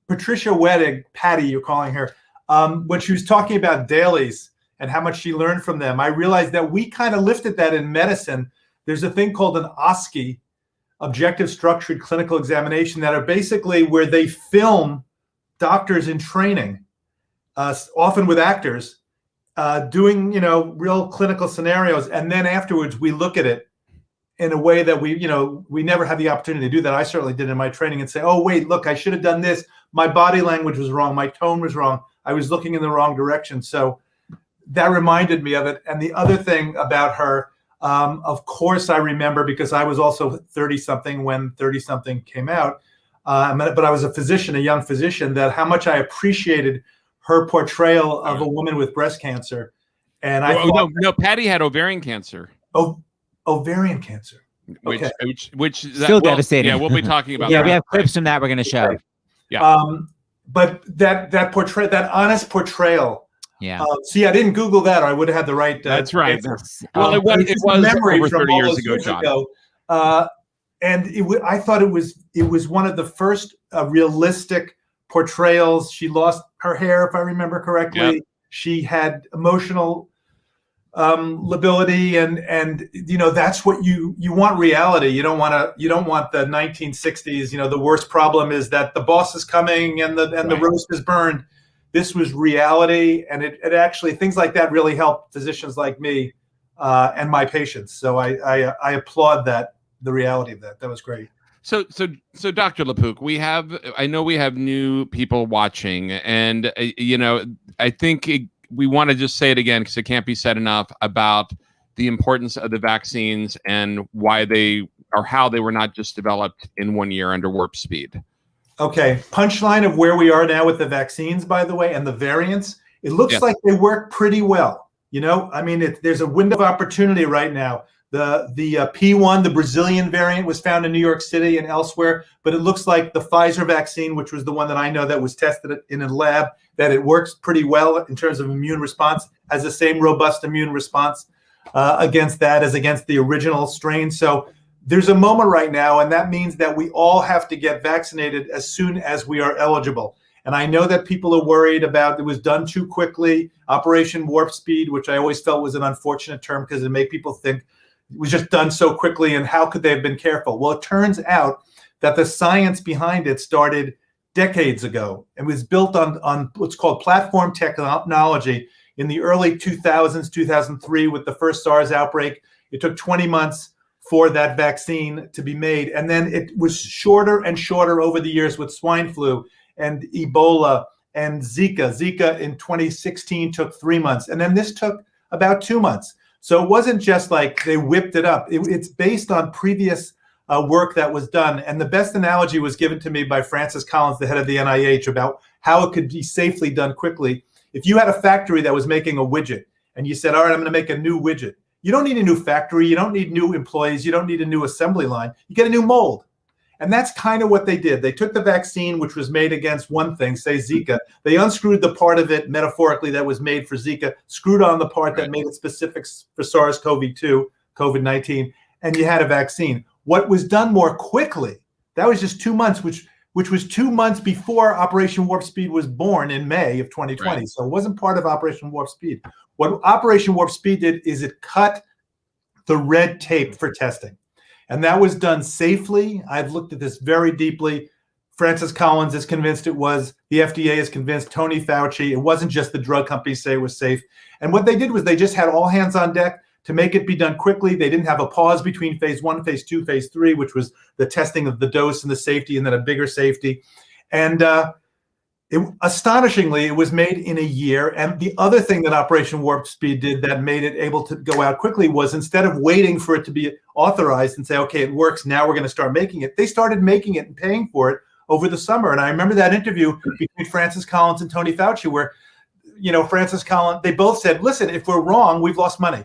Patricia Wettig, Patty, you're calling her, when she was talking about dailies and how much she learned from them, I realized that we kind of lifted that in medicine. There's a thing called an OSCE, Objective Structured Clinical Examination, that are basically where they film doctors in training, often with actors, doing real clinical scenarios, and then afterwards we look at it in a way that we never had the opportunity to do that. I certainly did in my training, and say, oh wait, look, I should have done this. My body language was wrong. My tone was wrong. I was looking in the wrong direction. So that reminded me of it. And the other thing about her, of course, I remember, because I was also 30-something when 30-something came out, but I was a young physician, that how much I appreciated her portrayal of a woman with breast cancer. And I thought, no, Patty had ovarian cancer. Oh, ovarian cancer. Which still devastating. Yeah, we'll be talking about. Yeah, that. we have clips from that we're going to show. Right. Yeah. But that honest portrayal. Yeah. See, I didn't Google that, or I would have had the right. That's right. Answer. Well, it was memory over from 30 all years those ago, John. And I thought it was one of the first realistic portrayals. She lost her hair, if I remember correctly. Yep. She had emotional lability, and that's what you want. Reality. You don't want the 1960s. The worst problem is that the boss is coming and the roast is burned. This was reality, and it actually, things like that really helped physicians like me and my patients. So I applaud the reality of that. That was great. So Dr. LaPook, I know we have new people watching, and I think we want to just say it again because it can't be said enough about the importance of the vaccines and why how they were not just developed in 1 year under warp speed. Okay, punchline of where we are now with the vaccines, by the way, and the variants. It looks like they work pretty well. There's a window of opportunity right now. The P1, the Brazilian variant, was found in New York City and elsewhere, but it looks like the Pfizer vaccine, which was the one that I know that was tested in a lab, that it works pretty well in terms of immune response, has the same robust immune response against that as against the original strain. So there's a moment right now, and that means that we all have to get vaccinated as soon as we are eligible. And I know that people are worried about it was done too quickly, Operation Warp Speed, which I always felt was an unfortunate term because it made people think it was just done so quickly and how could they have been careful? Well, it turns out that the science behind it started decades ago and was built on what's called platform technology in the early 2000s, 2003 with the first SARS outbreak. It took 20 months for that vaccine to be made. And then it was shorter and shorter over the years with swine flu and Ebola and Zika. Zika in 2016 took 3 months. And then this took about 2 months. So it wasn't just like they whipped it up. It's based on previous work that was done. And the best analogy was given to me by Francis Collins, the head of the NIH, about how it could be safely done quickly. If you had a factory that was making a widget and you said, all right, I'm going to make a new widget. You don't need a new factory. You don't need new employees. You don't need a new assembly line. You get a new mold. And that's kind of what they did. They took the vaccine, which was made against one thing, say Zika. They unscrewed the part of it, metaphorically, that was made for Zika, screwed on the part that made it specific for SARS-CoV-2, COVID-19, and you had a vaccine. What was done more quickly, that was just 2 months, which was 2 months before Operation Warp Speed was born in May of 2020. Right. So it wasn't part of Operation Warp Speed. What Operation Warp Speed did is it cut the red tape for testing. And that was done safely. I've looked at this very deeply. Francis Collins is convinced it was. The FDA is convinced. Tony Fauci. It wasn't just the drug companies say it was safe. And what they did was they just had all hands on deck to make it be done quickly. They didn't have a pause between phase 1, phase 2, phase 3, which was the testing of the dose and the safety, and then a bigger safety. And astonishingly, it was made in a year. And the other thing that Operation Warp Speed did that made it able to go out quickly was instead of waiting for it to be authorized and say, okay, it works, now we're going to start making it, they started making it and paying for it over the summer. And I remember that interview between Francis Collins and Tony Fauci where, Francis Collins, they both said, listen, if we're wrong, we've lost money.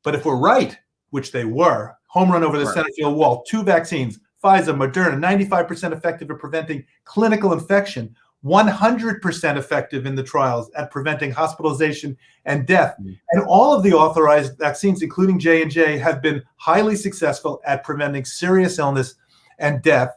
But if we're right, which they were, home run over the center field wall, 2 vaccines, Pfizer, Moderna, 95% effective at preventing clinical infection, 100% effective in the trials at preventing hospitalization and death. And all of the authorized vaccines, including J&J, have been highly successful at preventing serious illness and death.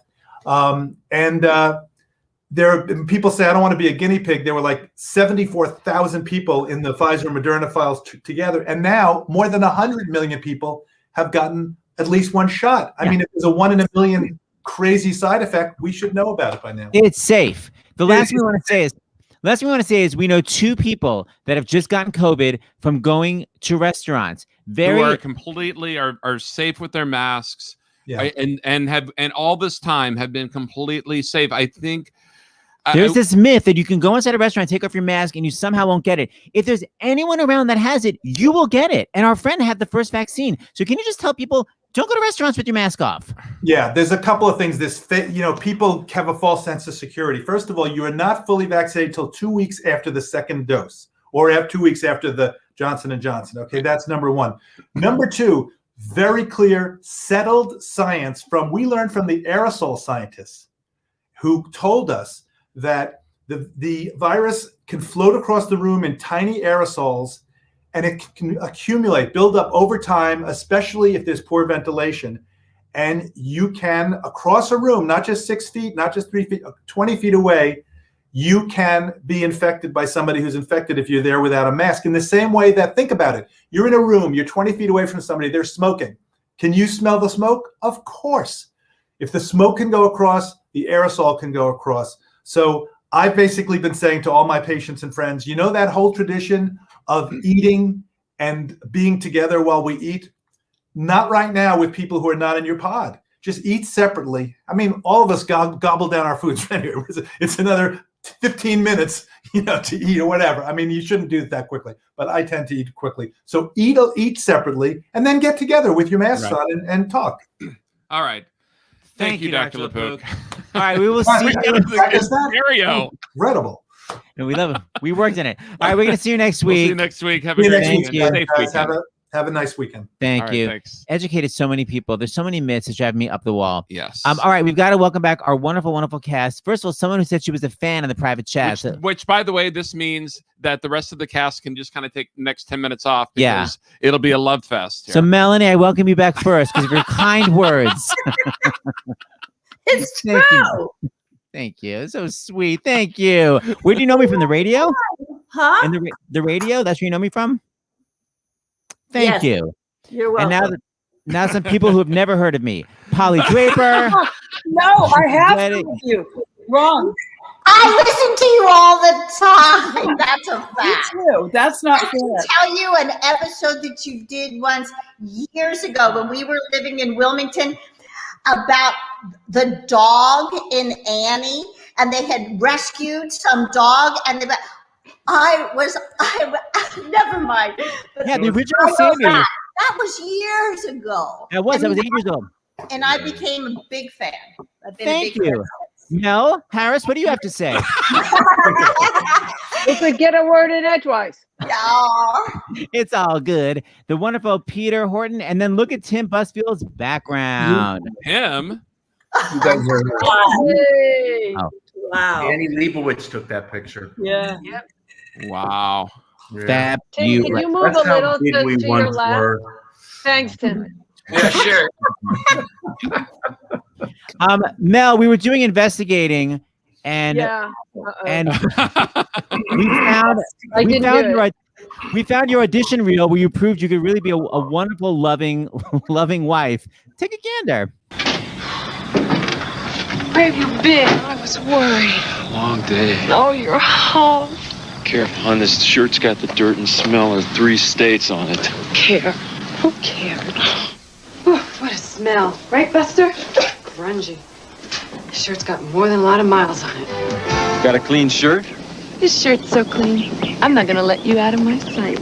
There have been people say, I don't want to be a guinea pig. There were like 74,000 people in the Pfizer and Moderna files together. And now more than 100 million people have gotten at least one shot. I mean, if there's a 1 in a million crazy side effect, we should know about it by now. It's safe. The last thing we want to say is we know 2 people that have just gotten COVID from going to restaurants. Who are completely are safe with their masks, and all this time have been completely safe. I think there's this myth that you can go inside a restaurant, take off your mask, and you somehow won't get it. If there's anyone around that has it, you will get it. And our friend had the first vaccine. So can you just tell people, don't go to restaurants with your mask off? Yeah, there's a couple of things. People have a false sense of security. First of all, you are not fully vaccinated until 2 weeks after the second dose, or 2 weeks after the Johnson & Johnson. Okay, that's number one. Number two, very clear, settled science we learned from the aerosol scientists who told us that the virus can float across the room in tiny aerosols, and it can accumulate, build up over time, especially if there's poor ventilation. And you can, across a room, not just 6 feet, not just 3 feet, 20 feet away, you can be infected by somebody who's infected if you're there without a mask. In the same way that, think about it, you're in a room, you're 20 feet away from somebody, they're smoking. Can you smell the smoke? Of course. If the smoke can go across, the aerosol can go across. So I've basically been saying to all my patients and friends, you know that whole tradition of eating and being together while we eat? Not right now with people who are not in your pod. Just eat separately. I mean, all of us gobble down our foods anyway. It's another 15 minutes, to eat or whatever. I mean, you shouldn't do it that quickly, but I tend to eat quickly. So eat separately and then get together with your masks on and talk. All right. Thank you, Dr. LePook. All right, we will see you. Incredible. And we love it. We worked in it. All right, we're going to see you next week. We'll see you next week. Have a great weekend. Safe weekend. Have a nice weekend. Thank you. Thanks. Educated so many people. There's so many myths that drive me up the wall. Yes. All right, we've got to welcome back our wonderful, wonderful cast. First of all, someone who said she was a fan of the private chat. Which, by the way, this means that the rest of the cast can just kind of take the next 10 minutes off because it'll be a love fest here. So, Melanie, I welcome you back first because of your kind words. It's Thank true. you. Thank you. So sweet. Thank you. Where do you know me from? The radio? Huh? And the radio? That's where you know me from? Thank you. You're welcome. And now some people who have never heard of me. Polly Draper. No, I have heard of you. Wrong. I listen to you all the time. That's a fact. Me too. That's not fair. I can tell you an episode that you did once years ago when we were living in Wilmington about the dog in Annie, and they had rescued some dog, and never mind. But yeah, the original Sandy. That was years ago. That was 8 years ago. And I became a big fan. Thank you. Mel Harris, what do you have to say? If we get a word in edgewise. Yeah. It's all good. The wonderful Peter Horton, and then look at Tim Busfield's background. Him? You guys are. Oh. Wow. Annie Leibovitz took that picture. Yeah. Yep. Wow. Yeah. Tim, can you move That's a little how big to we your once left? were. Thanks, Tim. Yeah, sure. Mel, we were doing investigating, and we found your audition reel where you proved you could really be a wonderful, loving wife. Take a gander. Where have you been? I was worried. Long day. Oh, you're home. Careful, hon. This shirt's got the dirt and smell of 3 states on it. Care. Who cared? Whew, what a smell. Right, Buster? Grungy. This shirt's got more than a lot of miles on it. Got a clean shirt? This shirt's so clean. I'm not gonna let you out of my sight.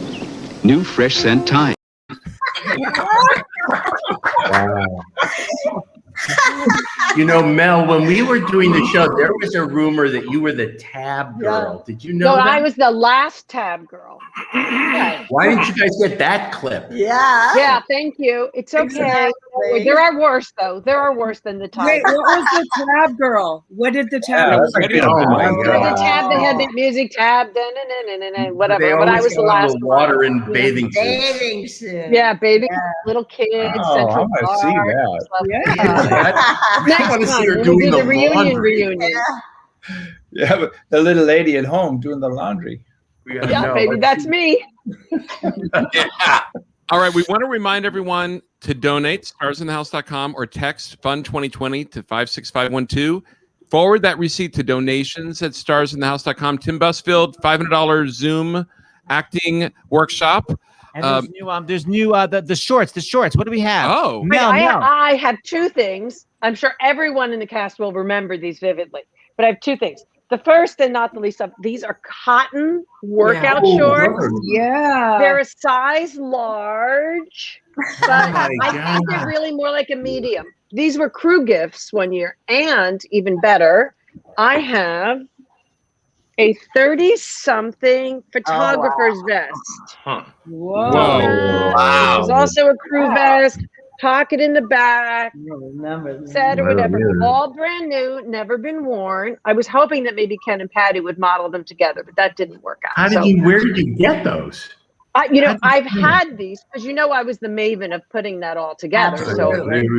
New fresh scent time. Wow. Mel, when we were doing the show, there was a rumor that you were the tab girl. Did you know that? I was the last tab girl. Why didn't you guys get that clip? Yeah. Yeah, thank you. It's okay. Exactly. There are worse, though. There are worse than the tab. Wait, what was the tab girl? What did the tab girl? Oh my God. The tab that had the music tab, whatever. But I was the last water in bathing suits. Bathing suit. Yeah, bathing little kids. Oh, I want to see that. Yeah. Next time, we'll do the reunion. Yeah, but the little lady at home doing the laundry. Yeah, baby, that's me. All right, we want to remind everyone to donate, starsinthehouse.com, or text FUN2020 to 56512. Forward that receipt to donations at starsinthehouse.com. Tim Busfield, $500 Zoom acting workshop. And there's new the shorts. The shorts. What do we have? Oh, Mel. I have 2 things. I'm sure everyone in the cast will remember these vividly. But I have 2 things. The first and not the least of these are cotton workout shorts. Yeah. They're a size large, but I think they're really more like a medium. These were crew gifts one year, and even better, I have A 30-something photographer's vest. Huh. Whoa. It was also a crew vest, pocket in the back, set or whatever. All brand new, never been worn. I was hoping that maybe Ken and Patty would model them together, but that didn't work out. Where did you get those? I've had these because I was the maven of putting that all together. So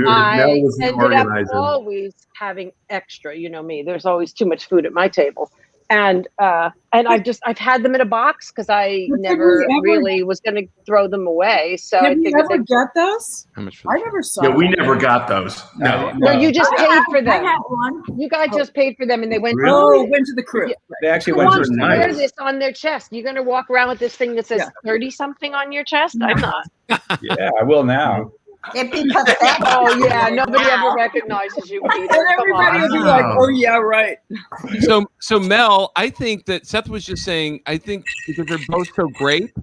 I ended up always having extra. You know me. There's always too much food at my table, and I've had them in a box because I never really was going to throw them away. So Did you ever get those? How much? I never saw. Yeah, we never got those. No, you just paid for them. I had one. You guys just paid for them, and they went. Really? Went to the crew. They actually Who went wants to to wear this on their chest? You're going to walk around with this thing that says 30-something on your chest? I'm not. Yeah, I will now. It'd be pathetic. Oh yeah, nobody ever recognizes you. Peter. And everybody will be like, "Oh yeah, right." So Mel, I think that Seth was just saying, I think because they're both so great,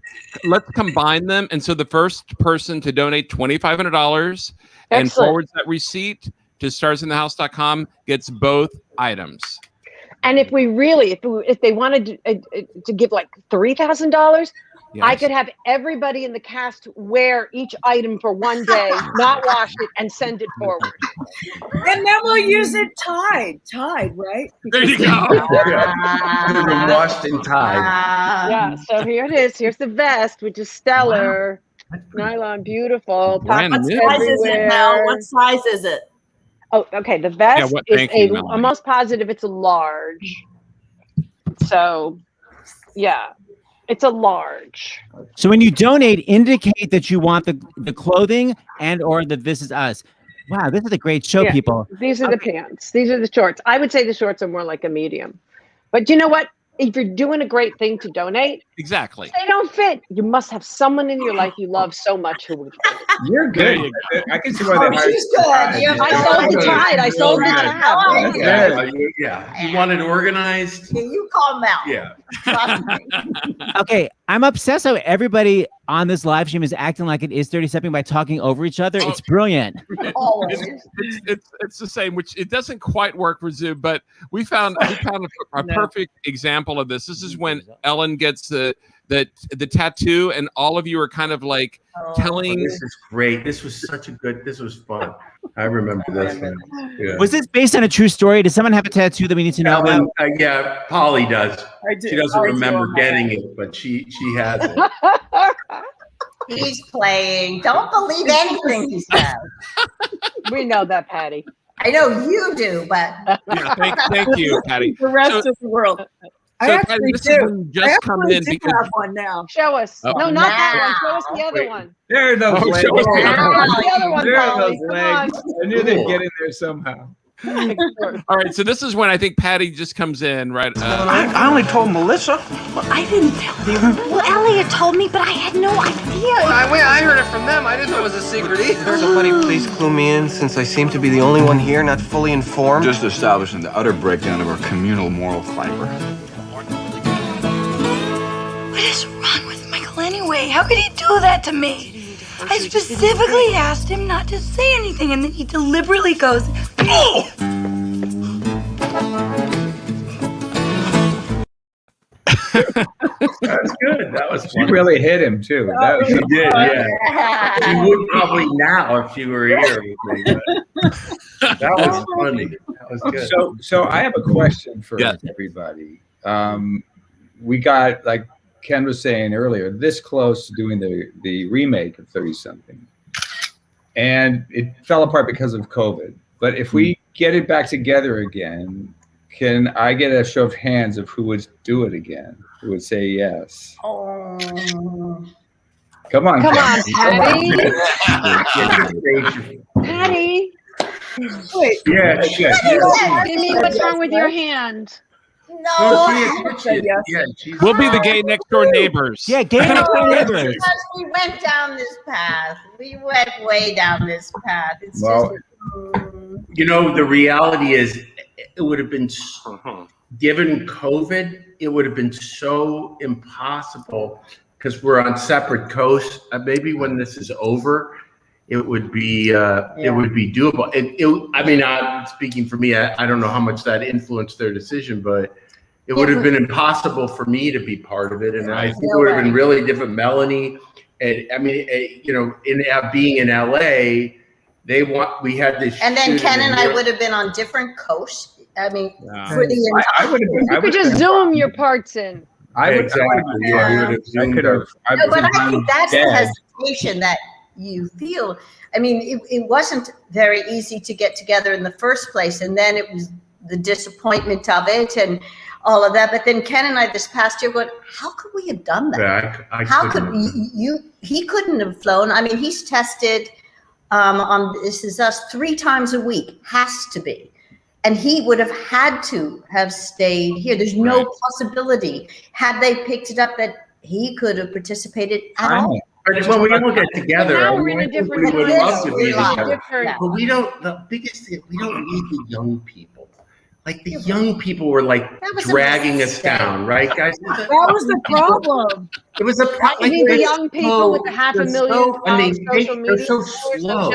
let's combine them. And so the first person to donate $2,500 and forwards that receipt to starsinthehouse.com gets both items. And if they wanted to give like $3,000. Yes. I could have everybody in the cast wear each item for one day, not wash it, and send it forward. And then we'll use it tied, right? There you go. Washed and tied. Yeah, so here it is. Here's the vest, which is stellar. Wow. Nylon, beautiful. What size is it, Mel? What size is it? Oh, okay. The vest I'm most positive it's a large. So, yeah. It's a large. So when you donate, indicate that you want the clothing and or that this is us. Wow, this is a great show, people. These are the pants. These are the shorts. I would say the shorts are more like a medium. But you know what? If you're doing a great thing to donate, exactly, they don't fit. You must have someone in your life you love so much who would fit. You're good. I can see why they hired She's good. I sold the tie. Yeah. You wanted organized. You call Mel. Yeah. Okay, I'm obsessed how everybody on this live stream is acting like it is 30-something by talking over each other. It's brilliant. It's the same, which it doesn't quite work for Zoom, but we found a perfect example of this. This is when Ellen gets the tattoo, and all of you are kind of like telling. This is great. This was fun. I remember this one. Yeah. Was this based on a true story? Does someone have a tattoo that we need to know about? Yeah, Polly does. I do. She doesn't remember getting it, but she has it. He's playing. Don't believe anything he says. We know that, Patty. I know you do, but thank you, Patty. The rest of the world. I actually do. Just come in because have one now. Show us. No, not that one. Show us the other one. There are those legs. The other one, there are Polly. those legs. I knew they'd get in there somehow. All right, so this is when I think Patty just comes in, right? I only told Melissa. Well, I didn't tell you. Well, Elliot told me, but I had no idea. I heard it from them. I didn't know it was a secret either. Somebody please clue me in, since I seem to be the only one here not fully informed. Just establishing the utter breakdown of our communal moral fiber. What is wrong with Michael anyway? How could he do that to me? I specifically asked him not to say anything, and then he deliberately goes, "Oh!" That's good. That was funny. You really hit him too. She did, yeah. She would probably now if she were here with me. That was funny. That was good. So I have a question for everybody. We got, like Ken was saying earlier, this close to doing the remake of 30-something. And it fell apart because of COVID. But if we get it back together again, can I get a show of hands of who would do it again? Who would say yes? Oh. Come on, Patty. Patty. Wait. Yeah. Jimmy, what's wrong with your hand? No. We'll be the gay next door neighbors. Yeah, gay next door neighbors. Because we went down this path. We went way down this path. It's you know, the reality is, it would have been, given COVID, it would have been so impossible because we're on separate coasts. Maybe when this is over, it would be doable. I mean, speaking for me, I don't know how much that influenced their decision, but it would have been impossible for me to be part of it, and I think it would have been really different. Melanie, and I mean, being in LA, we had this. And then Ken and I would have been on different coasts. I mean, for the I would have. You could just Zoom your parts in. I would have. But I think that's the hesitation that you feel. I mean, it wasn't very easy to get together in the first place, and then it was the disappointment of it and all of that. But then Ken and I this past year went, how could we have done that? Yeah, how could he couldn't have flown. I mean, he's tested on This Is Us 3 times a week, has to be. And he would have had to have stayed here. There's no possibility, had they picked it up, that he could have participated at all. But when we all get together, now we're in a different we would love to be together. But we don't. The biggest thing, we don't need the young people. Like the young people were like dragging us down, right, guys? That was the problem. It was a problem. You mean the young people with the 500,000 social media? They're so slow.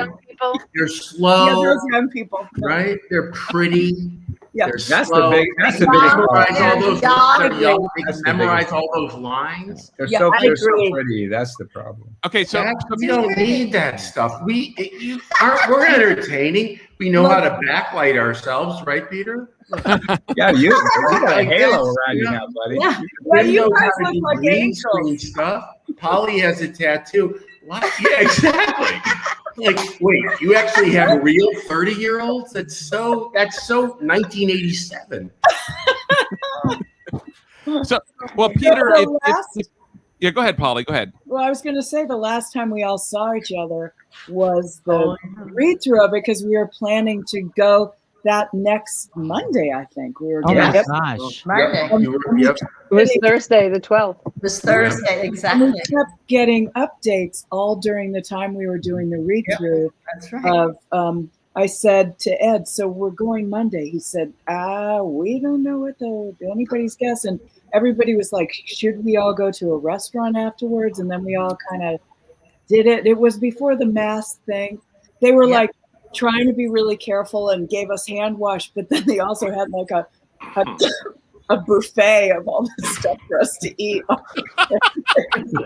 They're slow. Yeah, those young people, right? They're pretty. Yeah, that's the big. That's the biggest. Memorize all those lines. They're so pretty. That's the problem. Okay, so we don't need that stuff. We're entertaining. We know how to backlight ourselves, right, Peter? Yeah, you got a halo around you now, buddy. Yeah, well, you guys look like green screen stuff. Polly has a tattoo. What? Yeah, exactly. Like, wait, you actually have real 30-year-olds? That's so 1987. So, well, Peter, yeah, go ahead, Polly. Go ahead. Well, I was going to say the last time we all saw each other was the read-through of it, because we were planning to go that next Monday, I think. We were gosh. Monday. It was Thursday, the 12th. It was Thursday, exactly. And we kept getting updates all during the time we were doing the read-through. That's right. I said to Ed, so we're going Monday. He said, we don't know what anybody's guess. And everybody was like, should we all go to a restaurant afterwards? And then we all kind of did it. It was before the mask thing. They were like trying to be really careful and gave us hand wash, but then they also had like a buffet of all this stuff for us to eat.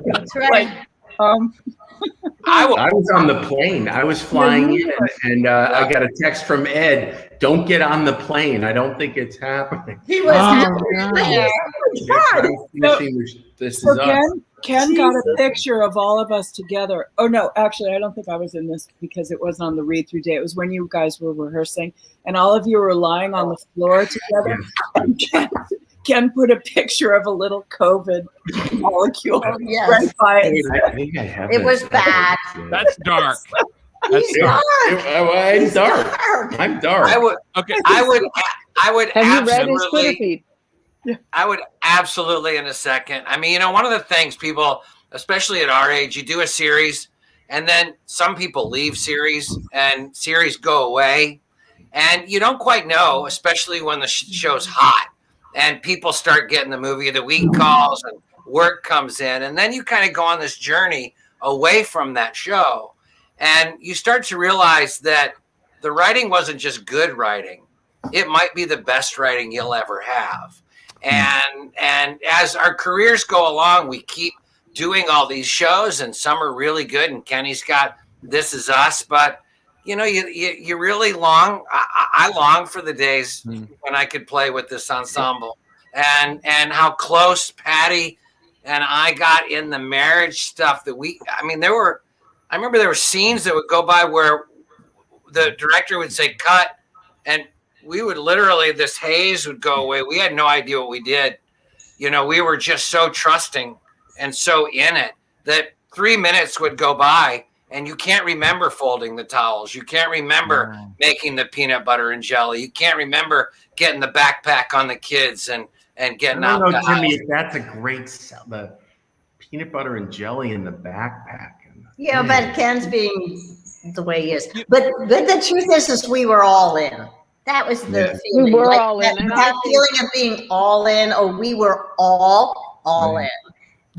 That's right. I was on the plane. I was flying in, and I got a text from Ed. Don't get on the plane. I don't think it's happening. He was This Is Us. Ken got a picture of all of us together. Oh, no, actually, I don't think I was in this because it wasn't on the read-through day. It was when you guys were rehearsing, and all of you were lying on the floor together. And Ken put a picture of a little COVID molecule right by it. It was bad. That's dark. That's dark. I'm dark. I'm dark. I would Have you read his Twitter feed? I would absolutely in a second. I mean, one of the things people, especially at our age, you do a series and then some people leave series and series go away and you don't quite know, especially when the show's hot and people start getting the movie of the week calls and work comes in. And then you kind of go on this journey away from that show and you start to realize that the writing wasn't just good writing. It might be the best writing you'll ever have. And as our careers go along, we keep doing all these shows, and some are really good. And Kenny's got This Is Us, but you really long. I long for the days when I could play with this ensemble, and how close Patty and I got in the marriage stuff. I remember there were scenes that would go by where the director would say cut, and we would literally, this haze would go away. We had no idea what we did. We were just so trusting and so in it that 3 minutes would go by and you can't remember folding the towels. You can't remember making the peanut butter and jelly. You can't remember getting the backpack on the kids and getting out the Jimmy, house. if that's a great sell, the peanut butter and jelly in the backpack. Yeah, but Ken's being the way he is. But the truth is we were all in. That was the feeling. We were all in. That feeling of being all in, or we were all in.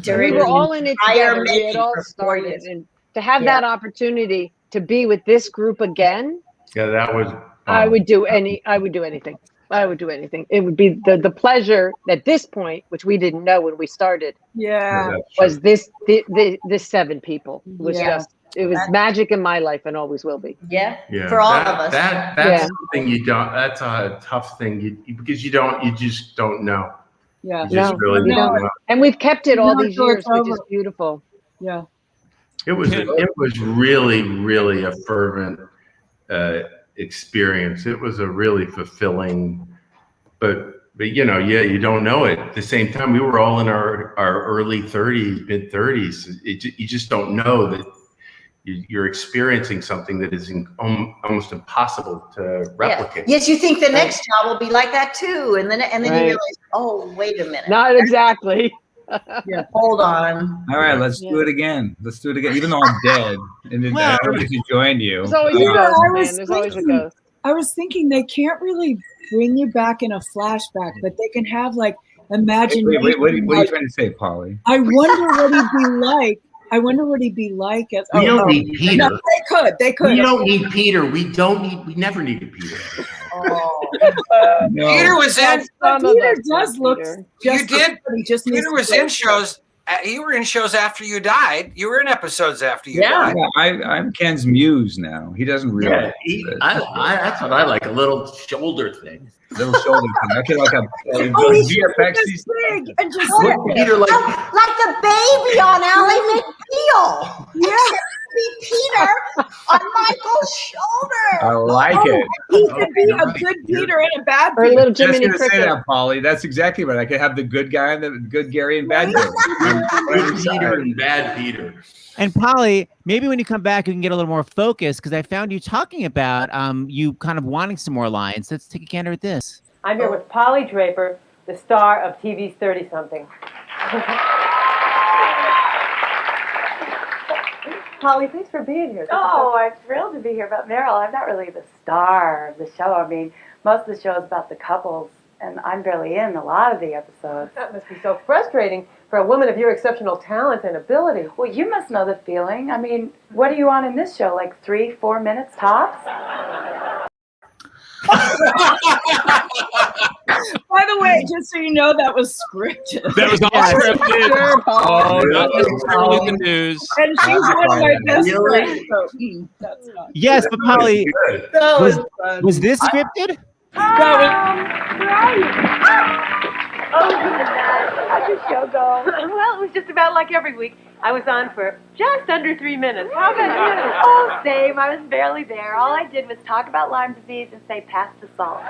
We were all in it together. We had all started. And to have that opportunity to be with this group again, that was. I would do anything. I would do anything. It would be the pleasure at this point, which we didn't know when we started. Yeah. Was this 7 people. It was it was magic in my life and always will be. Yeah. For all of us. That's something you don't. That's a tough thing because you just don't know. Yeah. You just really don't know. And we've kept it all these years, which is beautiful. Yeah. It was really, really a fervent experience. It was a really fulfilling, but you don't know it. At the same time, we were all in our early 30s, mid 30s. You just don't know that you're experiencing something that is almost impossible to replicate. Yes, you think the next job will be like that too, and then you realize, oh, wait a minute. Not exactly. Yeah, hold on. All right, let's do it again. Let's do it again. Even though I'm dead, and then I don't get to join you. There's always a ghost, man. There's always a ghost. I was thinking they can't really bring you back in a flashback, but they can have like imagination. Wait, what are you trying to say, Polly? I wonder what he'd be like. I wonder what he'd be like as. We don't need Peter. No, they could. We don't need Peter. We never needed Peter. No. Peter was in. Peter does look. You did. Peter was in shows. You were in shows after you died. You were in episodes after you died. I'm Ken's muse now. He doesn't realize. That's what I like. A little shoulder thing. Little shoulder thing. I feel like I'm VFX. Big and just Peter like the baby on Ally McBeal. Yeah. Be Peter on Michael's shoulder. I like it. He could be a good Peter and a bad Peter. Or a little Jiminy Cricket. Cricket. Say that, Polly. That's exactly right. I could have the good guy and the good Gary and bad Gary. Good Peter and bad Peter. And Polly, maybe when you come back, you can get a little more focused because I found you talking about you kind of wanting some more lines. Let's take a gander at this. I'm here with Polly Draper, the star of TV's 30-something. Polly, thanks for being here. Oh, I'm thrilled to be here. But Meryl, I'm not really the star of the show. I mean, most of the show is about the couples, and I'm barely in a lot of the episodes. That must be so frustrating for a woman of your exceptional talent and ability. Well, you must know the feeling. I mean, what are you on in this show? Like 3-4 minutes tops? By the way, just so you know, that was scripted. That was all scripted. Oh, not necessarily the news. And she's one of my best friends. So, that's not yes, but Polly, was this scripted? Oh, how'd your show go? Well, it was just about like every week. I was on for just under 3 minutes. How about you? Oh, same. I was barely there. All I did was talk about Lyme disease and say pass the salt.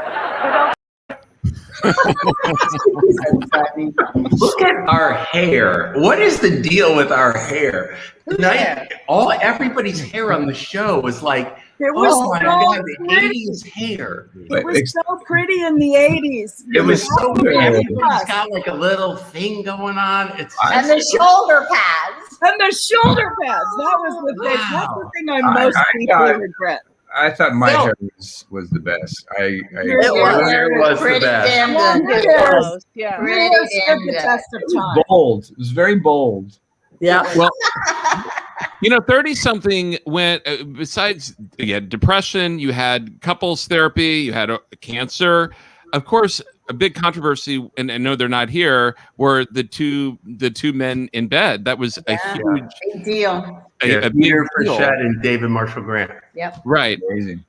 Look at our hair. What is the deal with our hair? Tonight, everybody's hair on the show was like, oh my God, the 80s hair. It was so pretty in the 80s. It was so good. Everybody's got like a little thing going on. And the shoulder pads. And the shoulder pads. That was the thing. That's the thing I most deeply regret. I thought my hair was the best. Your hair was the best. Yeah. Really stood the test of time. Bold. It was very bold. Yeah. Well, 30-something went, besides depression, you had couples therapy, you had cancer. Of course, a big controversy, and I know they're not here, were the two men in bed. That was a huge big deal. Peter Frechette and David Marshall Grant. Yep. Right. Amazing.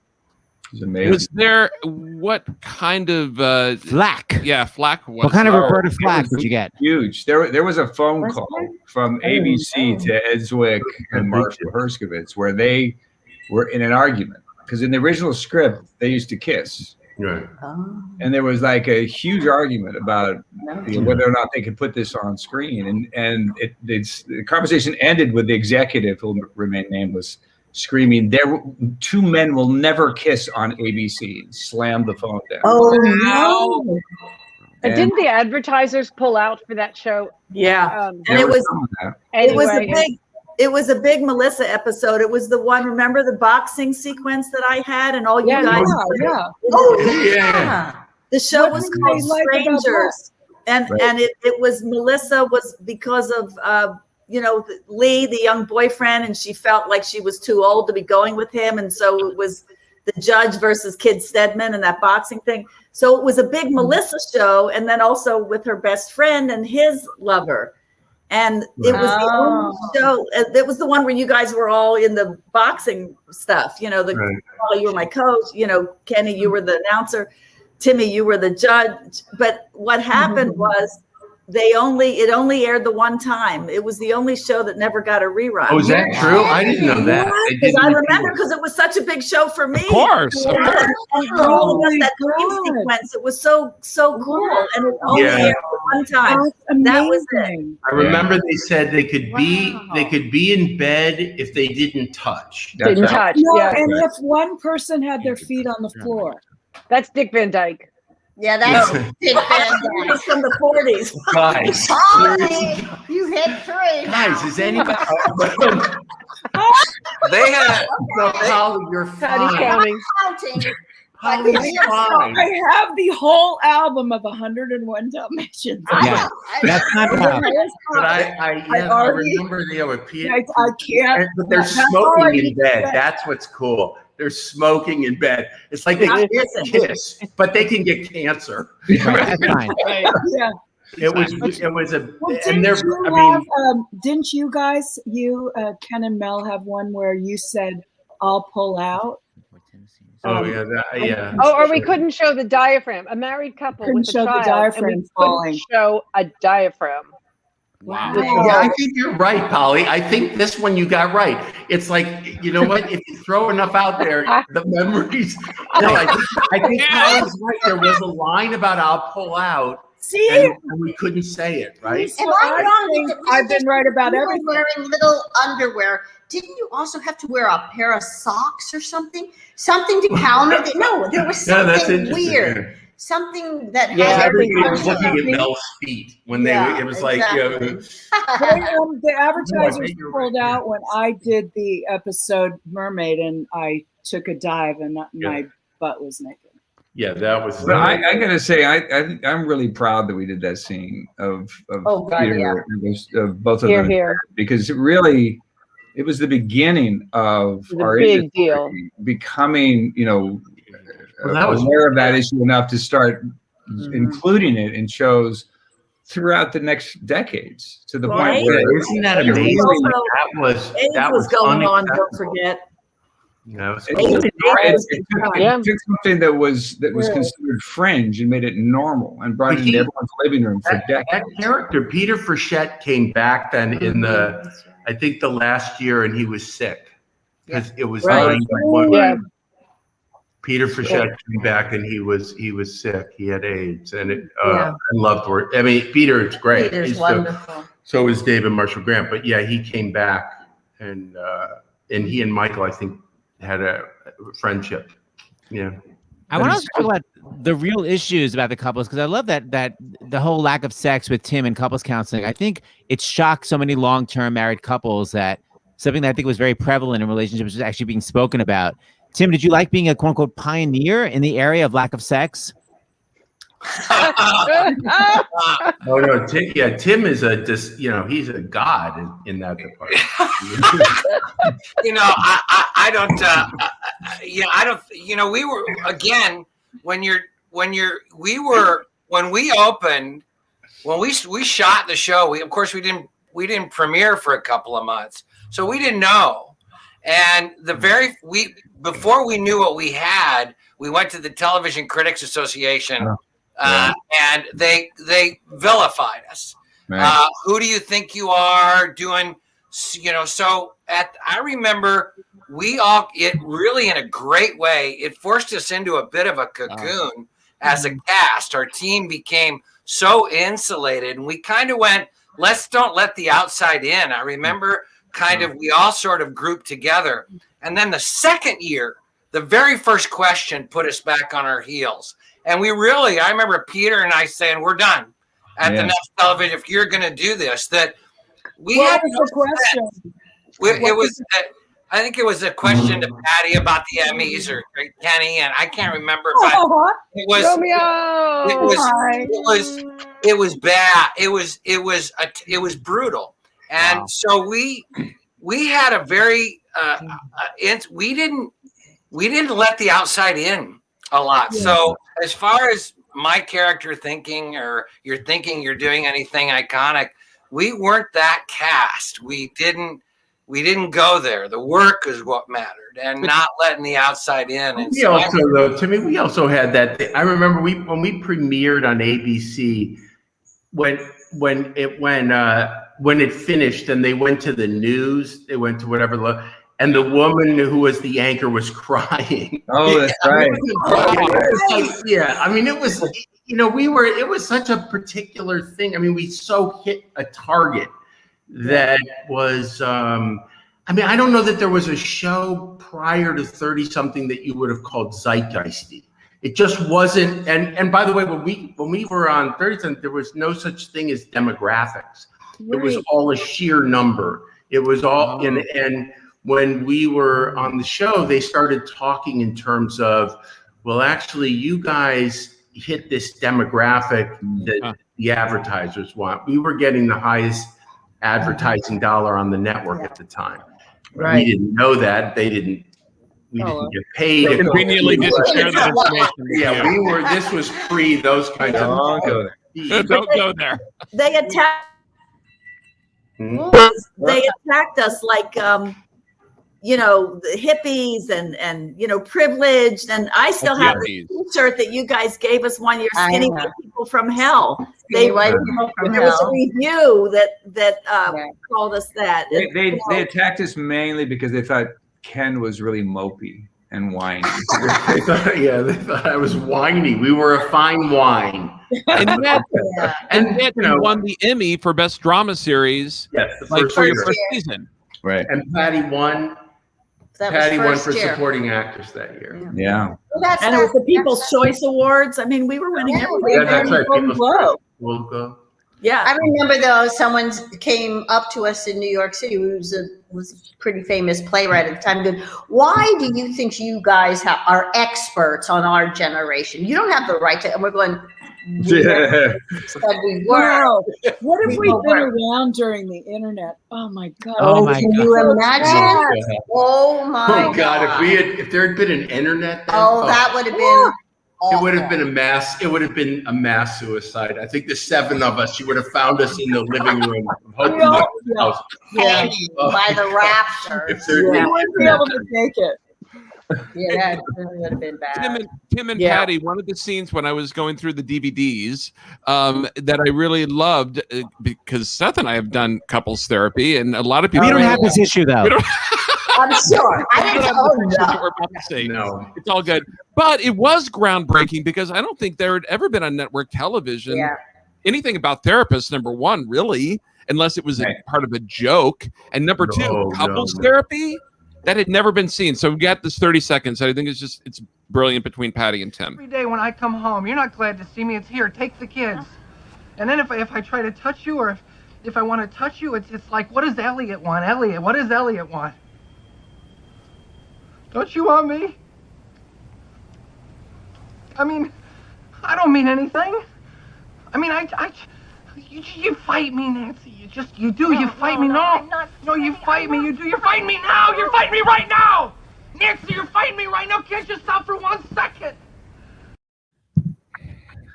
It was amazing. Was there what kind of flack? Yeah, flack. What kind of Roberta flack did you get? Huge. There was a phone call from ABC to Ed Zwick and Marshall Herskovitz where they were in an argument because in the original script they used to kiss. Right. And there was like a huge argument about whether or not they could put this on screen. And the conversation ended with the executive, who will remain nameless, screaming, two men will never kiss on ABC, and slammed the phone down. Oh, no. And didn't the advertisers pull out for that show? Yeah. And it was a big Melissa episode. It was the one, remember the boxing sequence that I had and all you guys? Yeah. Oh, yeah. The show was called Strangers. And it was Melissa was because of Lee, the young boyfriend, and she felt like she was too old to be going with him. And so it was the judge versus Kid Stedman and that boxing thing. So it was a big Melissa show, and then also with her best friend and his lover. And it was the only show. It was the one where you guys were all in the boxing stuff. You know, Polly, you were my coach. You know, Kenny, you were the announcer. Timmy, you were the judge. But what happened was it only aired the one time. It was the only show that never got a rerun. Oh, is that true? I didn't know that. Because I remember, because it was such a big show for me. Of course. And for all of us, that dream sequence, it was so cool. And it only aired the one time. That was it. I remember they said they could be in bed if they didn't touch. Didn't touch. No, Yeah. and if one person had their feet on the floor. That's Dick Van Dyke. Yeah, that's Dick Van Dyke from the 40s. Guys, you hit 3. Guys, is anybody? They had. Polly, you're fine. Counting. Polly's fine. I have the whole album of 101 Dalmatians. Yeah, that's not bad. But I remember there with Peter. I can't. But they're smoking in bed. That's what's cool. They're smoking in bed. It's like they can't kiss, but they can get cancer. That's fine. Yeah. It was a. Well, And didn't you guys, Ken and Mel, have one where you said, "I'll pull out"? Yeah. Or we couldn't show the diaphragm. A married couple with a child, and we couldn't show a diaphragm. Wow. Yeah, I think you're right, Polly. I think this one you got right. It's like, you know what? If you throw enough out there, the memories. No, I think Polly's right. There was a line about "I'll pull out." See, and we couldn't say it, right? Am I wrong? I've been right about everything. You were wearing little underwear. Didn't you also have to wear a pair of socks or something? Something to counter that? No, there was something weird. Something that everybody was looking at Mel's feet when it was exactly. The advertisers pulled out when I did the episode Mermaid, and I took a dive, and my butt was naked. Yeah, that was. But I gotta say, I'm really proud that we did that scene of Peter, of both of them, because it was the beginning of our big deal becoming, aware of that issue enough to start including it in shows throughout the next decades, to the point where isn't that amazing? That was going on. Don't forget. It took something that was considered fringe and made it normal and brought it into everyone's living room for decades. That character, Peter Frechette, came back then in I think the last year, and he was sick because it was Peter Frechette came back and he was sick. He had AIDS, and I loved work. I mean, Peter, it's great. Peter's wonderful. So is David Marshall Grant, but yeah, he came back, and he and Michael, I think, had a friendship. Yeah. I want to talk about the real issues about the couples, because I love that the whole lack of sex with Tim and couples counseling. I think it shocked so many long-term married couples that something that I think was very prevalent in relationships was actually being spoken about. Tim, did you like being a quote-unquote pioneer in the area of lack of sex? Oh no, Tim is he's a god in that department. We were, again, when we opened, when we shot the show, we didn't premiere for a couple of months, so we didn't know. And before we knew what we had, we went to the Television Critics Association. And they vilified us. Right. Who do you think you are doing? So I remember it really, in a great way, it forced us into a bit of a cocoon as a cast. Our team became so insulated, and we kind of went, don't let the outside in. I remember we all sort of grouped together. And then the second year, the very first question put us back on our heels. And I remember Peter and I saying, we're done at the next television. If you're going to do this, that we had no question. I think it was a question to Patty about the Emmys or Kenny, and I can't remember. But it was was bad. It was brutal, and so we had a very we didn't let the outside in. A lot. Yeah. So as far as my character thinking, or you're thinking you're doing anything iconic, we weren't that cast. We didn't go there. The work is what mattered, and not letting the outside in. And we also, though, to me, we also had that. I remember when we premiered on ABC, when it finished and they went to the news, they went to whatever, and the woman who was the anchor was crying. Oh, that's right. Yeah, I mean, it was, it was such a particular thing. I mean, we so hit a target that was, I mean, I don't know that there was a show prior to 30-something that you would have called zeitgeisty. It just wasn't. And by the way, when we were on 30-something, there was no such thing as demographics. Right. It was all a sheer number. It was all and when we were on the show, they started talking in terms of, well, actually, you guys hit this demographic that the advertisers want. We were getting the highest advertising dollar on the network at the time. Right. We didn't know that. We didn't get paid. So conveniently didn't share that information. Yeah, this was pre those kinds of. Don't go there. They attacked. They attacked us like, the hippies and privileged. And I still have the T-shirt that you guys gave us one year, Skinny White People from Hell. There was a review that called us that. They attacked us mainly because they thought Ken was really mopey and whiny. they thought I was whiny. We were a fine wine. And yet you won the Emmy for Best Drama Series. Yes, for your first season. Right. And Patty won. Patty won for supporting actress that year. Yeah. Well, and it was the People's Choice Awards. I mean, we were winning everything. Yeah, that's right. We'll go. Yeah, I remember though, someone came up to us in New York City who was a pretty famous playwright at the time. Good. Why do you think you guys are experts on our generation? You don't have the right to. And we're going. We were. Wow. What if we'd been around during the internet? Oh my God! Can you imagine? Oh my God! If there had been an internet, then, that would have been. It would have been a mass. It would have been a mass suicide. I think the seven of us. You would have found us in the living room, Horton house, by the rapture. We wouldn't be able to take it. Yeah, that would have been bad. Tim and Patty, one of the scenes when I was going through the DVDs that I really loved, because Seth and I have done couples therapy, and a lot of people. We don't have this issue though. I'm sure. I didn't No, it's all good. But it was groundbreaking because I don't think there had ever been on network television anything about therapists. Number one, really, unless it was a part of a joke, and number two, couples therapy. That had never been seen. So we got this 30 seconds. I think it's brilliant between Patty and Tim. Every day when I come home, you're not glad to see me. It's here, take the kids. And then if I try to touch you, or if I want to touch you, it's like, what does Elliot want? Elliot, what does Elliot want? Don't you want me? I mean, I don't mean anything. I mean, you fight me, Nancy. You do. You fight me. No, you fight me. You do. You're fighting me now. You're fighting me right now. Nancy, you're fighting me right now. Can't you stop for 1 second?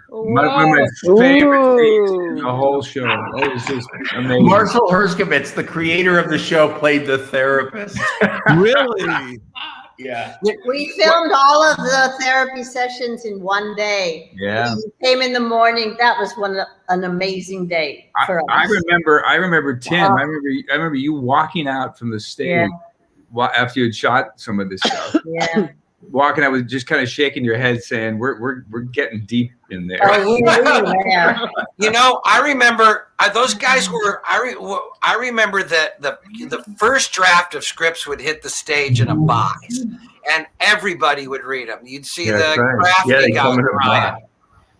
One of my favorite scenes in the whole show. It was just amazing. Marshall Herskovitz, the creator of the show, played the therapist. Really? Yeah. We filmed all of the therapy sessions in one day. Yeah. We came in the morning. That was an amazing day for us. I remember Tim. I remember you walking out from the stage after you had shot some of this stuff. Yeah. Walking out with just kind of shaking your head, saying, "We're getting deep in there." I remember those guys were. I remember that the first draft of scripts would hit the stage in a box, and everybody would read them. You'd see the crafty guy crying,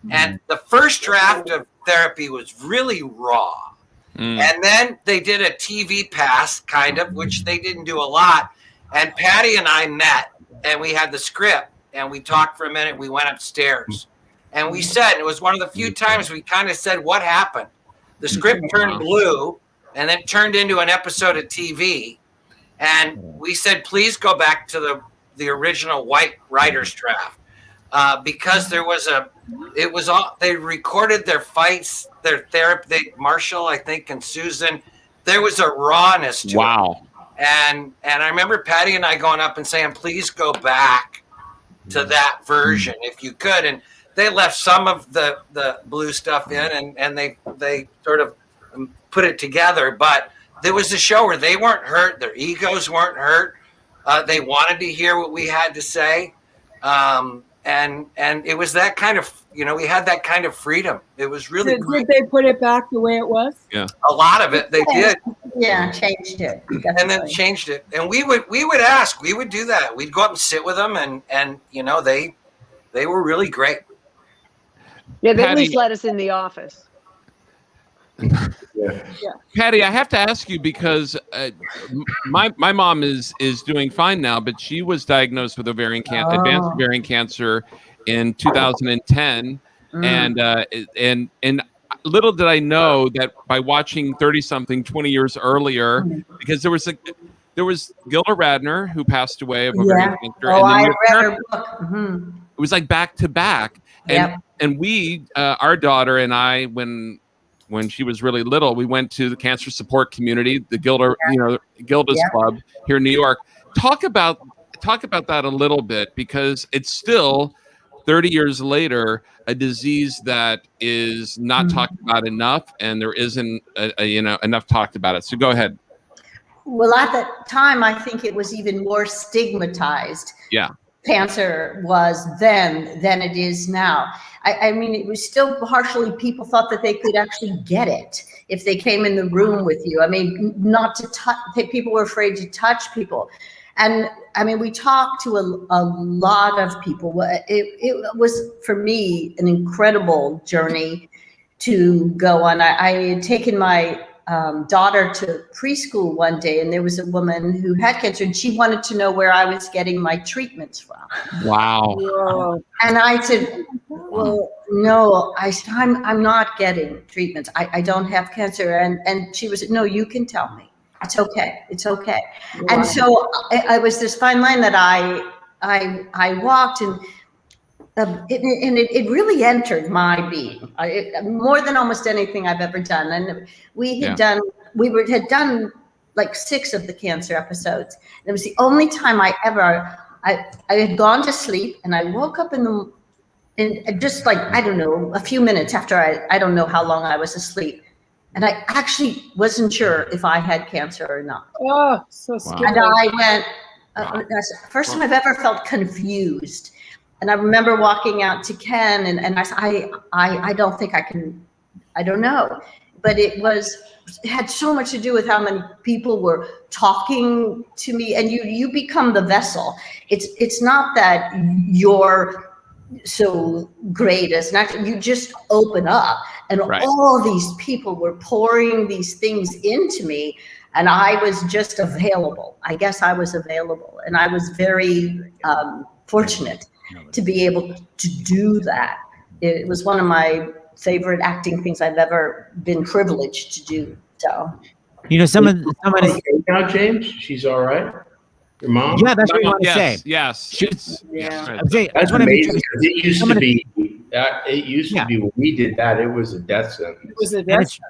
and the first draft of therapy was really raw. And then they did a TV pass, kind of, which they didn't do a lot. And Patty and I met. And we had the script, and we talked for a minute. We went upstairs, and we said, it was one of the few times we kind of said, what happened? The script turned blue, and then turned into an episode of TV. And we said, please go back to the original white writer's draft. because they recorded their fights, their therapy, Marshall, I think, and Susan. There was a rawness to it. And I remember Patty and I going up and saying, please go back to that version if you could. And they left some of the blue stuff in and they sort of put it together. But there was a show where they weren't hurt. Their egos weren't hurt. They wanted to hear what we had to say. And it was that kind of, we had that kind of freedom. It was really Did they put it back the way it was? Yeah. A lot of it they did. Yeah, changed it. And then changed it. And we would ask, we would do that. We'd go up and sit with them and they were really great. Yeah, they at least let us in the office. Yeah. Patty, I have to ask you because my mom is doing fine now, but she was diagnosed with advanced ovarian cancer in 2010, and little did I know that by watching 30-something 20 years earlier, because there was Gilda Radner who passed away of ovarian cancer. Oh, and then I read her book. Mm-hmm. It was like back to back, and we, our daughter and I, when she was really little, we went to the cancer support community, the Gilda's Club here in New York. Talk about that a little bit, because it's still 30 years later a disease that is not talked about enough, and there isn't enough talked about it. So go ahead. Well, at that time, I think it was even more stigmatized. Yeah. Cancer was then than it is now. I mean, it was still partially people thought that they could actually get it if they came in the room with you. I mean, not to touch, people were afraid to touch people. And I mean, we talked to a lot of people. It was, for me, an incredible journey to go on. I had taken my daughter to preschool one day, and there was a woman who had cancer, and she wanted to know where I was getting my treatments from. Wow. And I said, well, no, I said, I'm not getting treatments. I don't have cancer. And she was, no, you can tell me. It's okay. It's okay. Wow. And so I was this fine line that I walked, and it really entered my being, more than almost anything I've ever done. And we had done like 6 of the cancer episodes. And it was the only time I had gone to sleep, and I woke up in just like, I don't know, a few minutes after I don't know how long I was asleep. And I actually wasn't sure if I had cancer or not. Oh, so scary. And I went, first time I've ever felt confused. And I remember walking out to Ken, and I said, I don't think I can, I don't know. But it had so much to do with how many people were talking to me, and you become the vessel. It's not that you're so great as an you just open up, and all these people were pouring these things into me, and I was just available. I guess I was available, and I was very fortunate to be able to do that. It was one of my favorite acting things I've ever been privileged to do. So, somebody now, James, she's all right. Your mom? Yeah, that's what you want to say. Yes. That's amazing. It used to be. It used to be when we did that. It was a death sentence.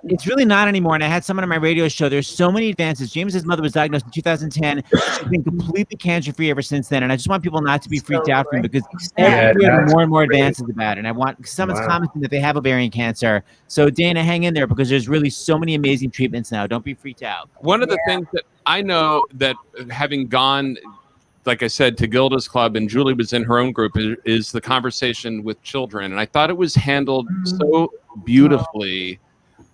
It's really not anymore. And I had someone on my radio show. There's so many advances. James's mother was diagnosed in 2010. She's been completely cancer-free ever since then. And I just want people not to be freaked out from it, because every year more and more advances about it. And I want someone's commenting that they have ovarian cancer. So Dana, hang in there, because there's really so many amazing treatments now. Don't be freaked out. One of the things that I know, that having gone, like I said, to Gilda's Club, and Julie was in her own group, is the conversation with children. And I thought it was handled so beautifully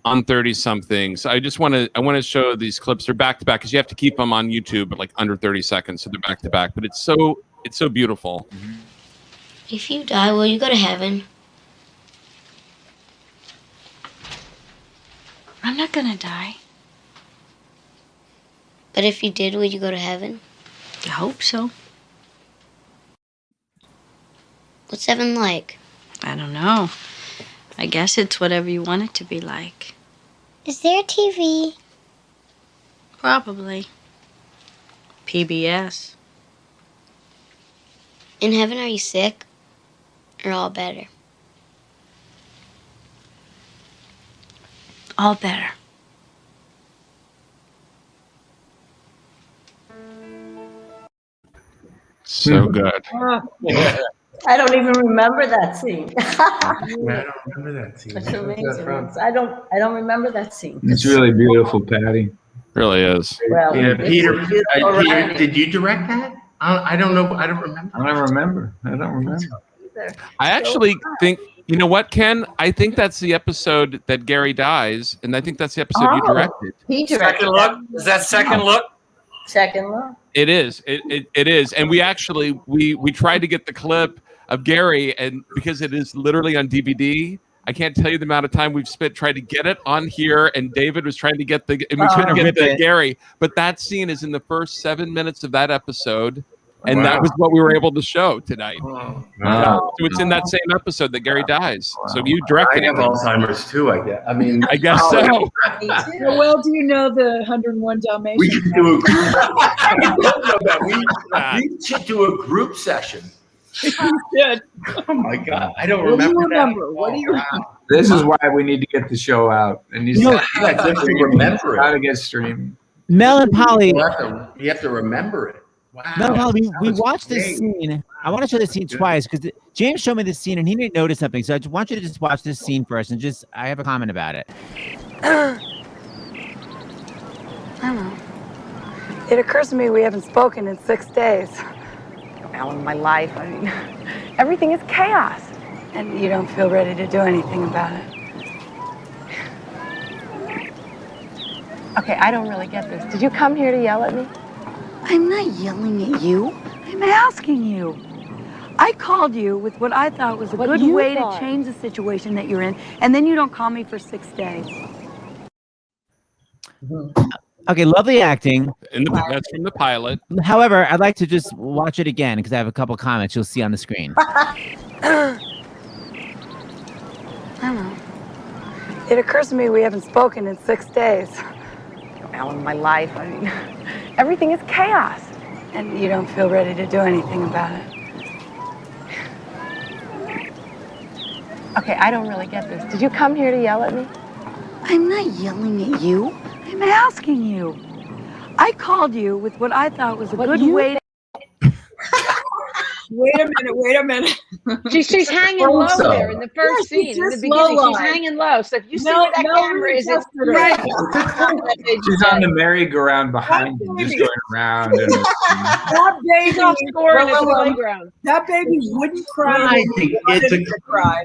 on 30-something. So I want to show these clips. They're back to back, because you have to keep them on YouTube at like under 30 seconds. So they're back to back, but it's so beautiful. If you die, will you go to heaven? I'm not gonna die. But if you did, would you go to heaven? I hope so. What's heaven like? I don't know. I guess it's whatever you want it to be like. Is there a TV? Probably. PBS. In heaven, are you sick? or all better? All better. So good. I don't even remember that scene. I don't remember that scene. That's amazing. I don't remember that scene. It's really beautiful, Patty. Really is. Well, Yeah, Peter, Peter, did you direct that? I don't know. I don't remember. I don't remember. I actually think, you know what, Ken? I think that's the episode that Gary dies, and I think that's the episode you directed. He directed. Second look? Is that second look? Second look. It is. It is. And we actually we tried to get the clip of Gary, and because it is literally on DVD, I can't tell you the amount of time we've spent trying to get it on here. And David was trying to get and we couldn't get the Gary. But that scene is in the first 7 minutes of that episode. And that was what we were able to show tonight. So it's in that same episode that Gary dies. So you directed it. I have Alzheimer's too, I guess. I mean, I guess so. How well do you know the 101 Dalmatians? We should do a group. I don't know that. We should do a group session. You should. Oh my God, I don't remember. What do you remember? This is why we need to get the show out. And you remember it. How to get streamed. Mel and Polly. You have to remember it. Wow. Mel and Polly, we watched this scene. I want to show this scene twice because James showed me this scene and he didn't notice something. So I just want you to just watch this scene first and I have a comment about it. I don't know. It occurs to me we haven't spoken in 6 days. Now in my life, I mean, everything is chaos. And you don't feel ready to do anything about it. Okay, I don't really get this. Did you come here to yell at me? I'm not yelling at you. I'm asking you. I called you with what I thought was a good way to change the situation that you're in, and then you don't call me for 6 days. Okay, lovely acting. That's from the pilot. However, I'd like to just watch it again because I have a couple comments you'll see on the screen. I don't know. It occurs to me we haven't spoken in 6 days. Now in my life, I mean, everything is chaos. And you don't feel ready to do anything about it. Okay, I don't really get this. Did you come here to yell at me? I'm not yelling at you. I'm asking you. I called you with what I thought was a good way to... Wait a minute. She's hanging low there in the first scene. In the beginning, she's hanging low. So if you see where that camera is, it's right. She's on the merry-go-round behind you, just going around. And that baby, that baby wouldn't cry. I think it's a cry.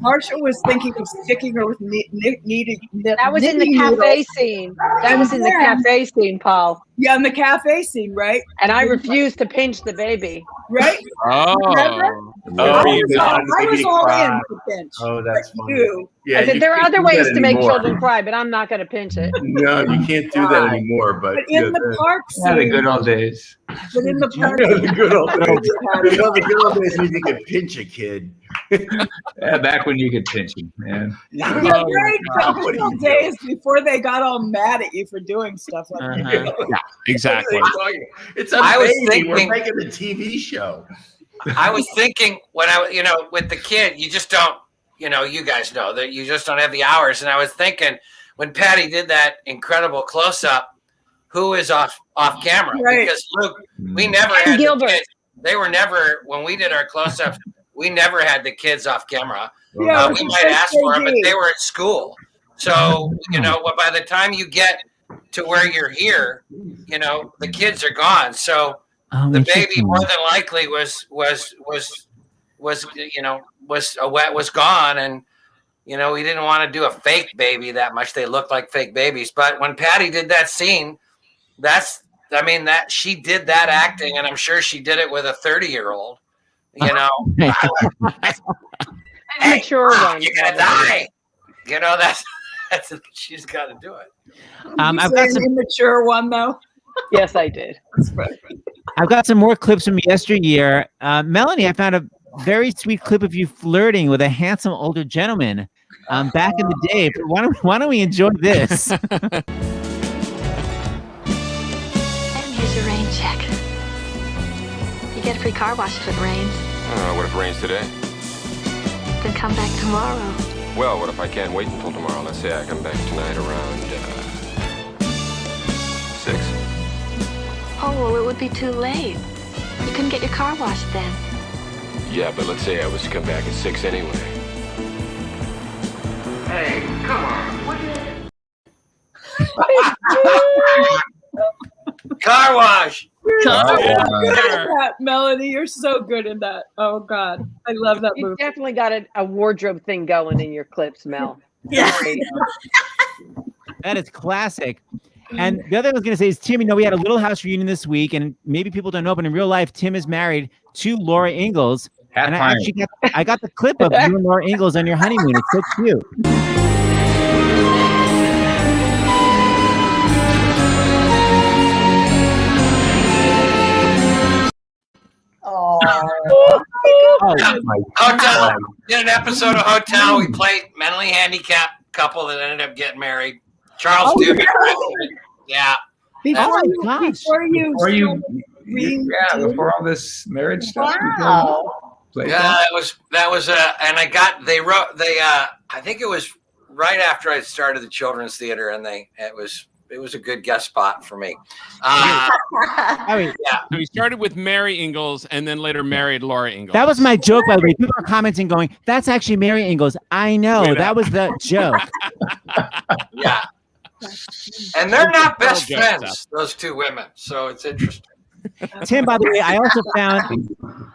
Marsha was thinking of sticking her with needing. That was in the cafe scene. That was in the cafe scene, Paul. Yeah, in the cafe scene, right? And I refused to pinch the baby. Right? Oh. I was all in to pinch. Oh, that's funny. Yeah, I said there are other ways to make children cry, but I'm not going to pinch it. No, you can't do that anymore. But in the park scene. Yeah, the good old days. But in the park the good old days. The good old days when you could pinch a kid. Yeah, back when you could pinch him, man. Yeah, good old days before they got all mad at you for doing stuff like that. Yeah, exactly. It's amazing. We're making a TV show. I was thinking when with the kid, you just don't, you guys know that you just don't have the hours. And I was thinking when Patty did that incredible close up, who is off camera? Right. Because Luke, we never had the kids. They were never, when we did our close ups, we never had the kids off camera. Yeah, we might ask for them, but they were at school. So, by the time you get to where you're here, the kids are gone. So the baby more than likely was gone. And, we didn't want to do a fake baby that much. They looked like fake babies. But when Patty did that scene, she did that acting, and I'm sure she did it with a 30-year-old. Mature one. You're gonna die. That's she's got to do it. I've got some immature one though. Yes, I did. I've got some more clips from yesteryear. Melanie, I found a very sweet clip of you flirting with a handsome older gentleman back in the day. But why don't we enjoy this? And here's your rain check. You get a free car wash if it rains. What if it rains today? Then come back tomorrow. Well, what if I can't wait until tomorrow? Let's say I come back tonight around 6. Oh, well, it would be too late. You couldn't get your car washed then. Yeah, but let's say I was to come back at 6 anyway. Hey, come on. What Car wash. You're so good at that, Melanie. You're so good at that. Oh God, I love that You movie. definitely got a wardrobe thing going in your clips, Mel. Yeah. That is classic. And the other thing I was going to say is, Tim, we had a Little House reunion this week, and maybe people don't know, but in real life, Tim is married to Laura Ingalls. And I got the clip of you and Laura Ingalls on your honeymoon. It's so cute. Hotel. In an episode of Hotel, we played mentally handicapped couple that ended up getting married. Charles Dubin. Yeah. Before all this marriage stuff. Wow. Yeah, that was and I think it was right after I started the children's theater, and it was a good guest spot for me. Yeah. So he started with Mary Ingalls and then later married Laura Ingalls. That was my joke, by the way. People are commenting going, that's actually Mary Ingalls. I know. That was the joke. Yeah. And they're not best friends, those two women. So it's interesting. Tim, by the way,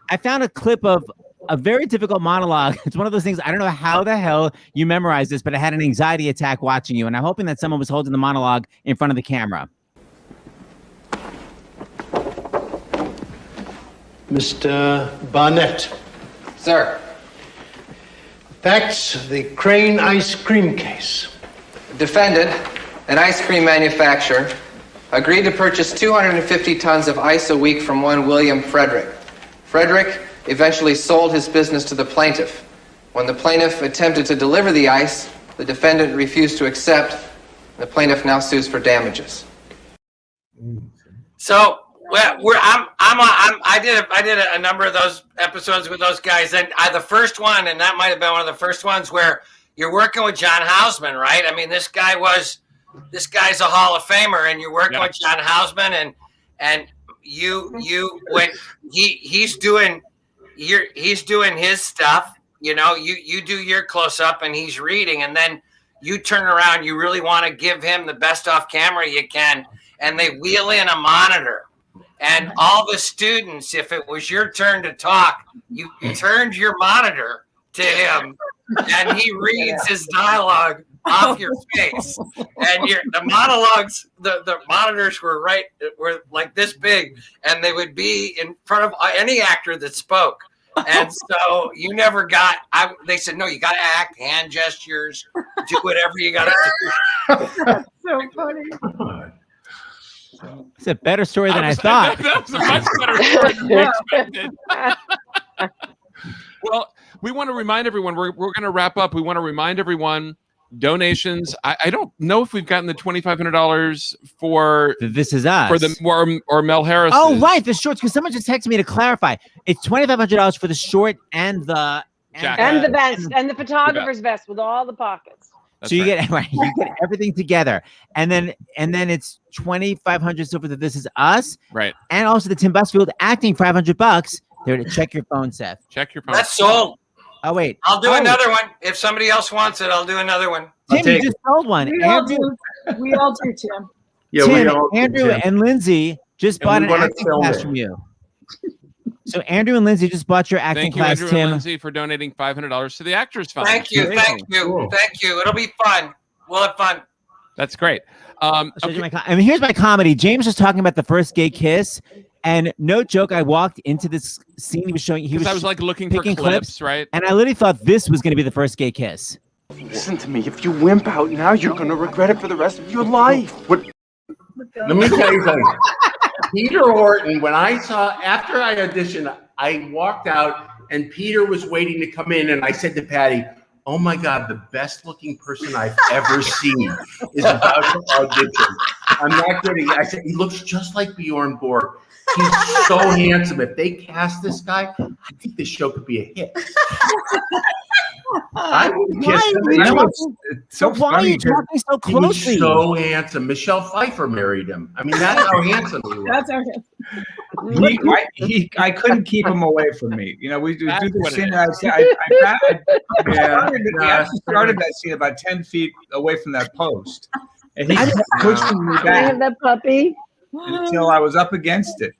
I found a clip of a very difficult monologue. It's one of those things, I don't know how the hell you memorized this, but I had an anxiety attack watching you, and I'm hoping that someone was holding the monologue in front of the camera. Mr. Barnett. Sir. Facts, the Crane ice cream case. Defendant, an ice cream manufacturer, agreed to purchase 250 tons of ice a week from one William Frederick. Frederick eventually sold his business to the plaintiff. When the plaintiff attempted to deliver the ice, the defendant refused to accept. The plaintiff now sues for damages. So I did a number of those episodes with those guys, and the first one, and that might have been one of the first ones where you're working with John Houseman, right? I mean, this guy's a Hall of Famer, and you're working with John Houseman, and he's doing his stuff, you do your close up and he's reading, and then you turn around, you really want to give him the best off camera you can, and they wheel in a monitor, and all the students, if it was your turn to talk, you turned your monitor to him and he reads his dialogue off your face, and the monologues, the monitors were like this big, and they would be in front of any actor that spoke. And so you never got, they said, no, you got to act, hand gestures, do whatever you got to do. That's so funny. It's a better story than I thought. That was a much better story than we expected. Well, we want to remind everyone, we're going to wrap up. We want to remind everyone, donations. I don't know if we've gotten the $2,500 for This Is Us for the or Mel Harris. Oh, right, the shorts. Because someone just texted me to clarify. It's $2,500 for the short and the vest and the photographer's vest with all the pockets. That's so you get everything together, and then it's $2,500 still for the This Is Us, right? And also the Tim Busfield acting $500. There to check your phone, Seth. Check your phone. That's sold. Oh wait, I'll do another one. If somebody else wants it, I'll do another one. Tim, you just sold one. We all do, Tim. Yeah, Tim, Andrew and Lindsay just bought an acting class from you. So Andrew and Lindsay just bought your acting class, Andrew Tim. and Lindsay, for donating $500 to the Actors Fund. Thank you. It'll be fun. We'll have fun. That's great. Here's my comedy. James was talking about the first gay kiss. And no joke, I walked into this scene he was showing. I was like looking for clips, right? And I literally thought this was going to be the first gay kiss. Listen to me. If you wimp out now, you're going to regret it for the rest of your life. Let me tell you something. Peter Horton, after I auditioned, I walked out and Peter was waiting to come in, and I said to Patty, oh my God, the best looking person I've ever seen is about to audition. I'm not kidding. I said, he looks just like Bjorn Borg. He's so handsome. If they cast this guy, I think this show could be a hit. Why are you talking so closely? He was so handsome. Michelle Pfeiffer married him. I mean, that's how handsome he was. That's our I couldn't keep him away from me. You know, we do the scene. We actually started that scene about 10 feet away from that post. And he kept pushing me Can I have back that puppy? until I was up against it.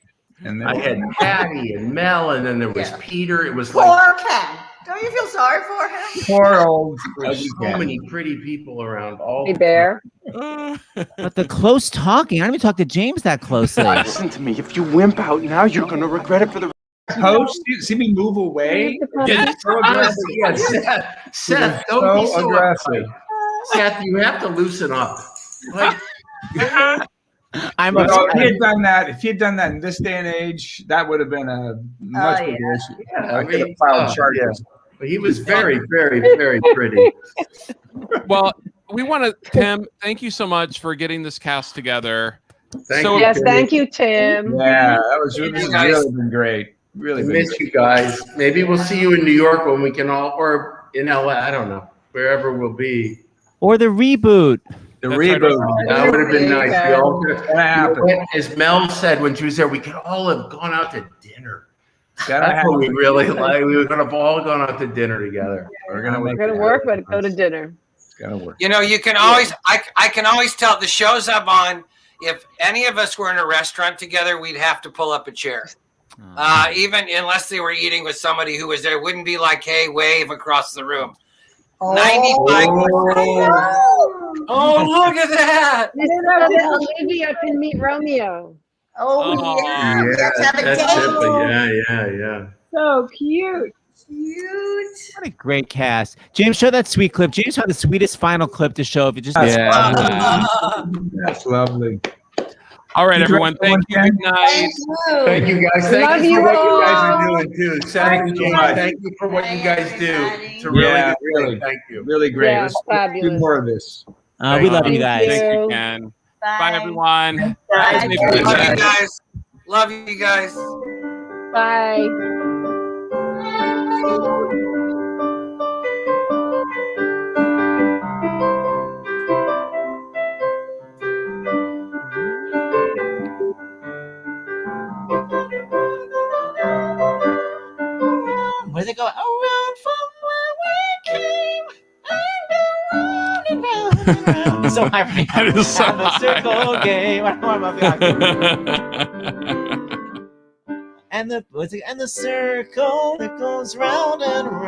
And then I had Patty and Mel, and then there was Peter. It was Poor like Ken. Don't you feel sorry for him? poor old. there's so many pretty people around. All Hey, Bear. But the close talking, I don't even talk to James that closely. Listen to me. If you wimp out now, you're going to regret it for the Post, you see me move away. Yeah, So aggressive. Seth, don't be so aggressive. Seth, you have to loosen up. Like, But if he had done that, in this day and age, that would have been a much bigger issue. I could have filed charges. But he was very, very, very pretty. Well, we want to, Tim, thank you so much for getting this cast together. Thank you, Tim. Yeah, this has really been great. Really miss you guys. Maybe we'll see you in New York when we can all, or in LA. I don't know, wherever we'll be. Or the reboot. The reboot. That would have been nice. We all could have, as Mel said when she was there, we could all have gone out to dinner. That's what we really like. We would have all gone out to dinner together. We're gonna work, but go to dinner. It's gonna work. You know, you can always, I can always tell the shows I'm on, if any of us were in a restaurant together, we'd have to pull up a chair. Even unless they were eating with somebody who was there, it wouldn't be like, hey, wave across the room. 95%. Oh, look at that. Olivia can meet Romeo. Yeah. So cute. What a great cast. James, show that sweet clip. James had the sweetest final clip to show. If you just That's lovely. All right, everyone. Thank you. Good night. Thank you, guys. Thank you for what you guys are doing, too. Thank you for what you guys do. It's a really, thank you. Really great. Yeah, Let's do more of this. we love you guys. Thank you, Ken. Bye, everyone. Love you guys. Love you guys. Bye. Where they go? Around from where we came. And around and round. It's so high for me. That is so the circle game. I don't know and the circle that goes round and round.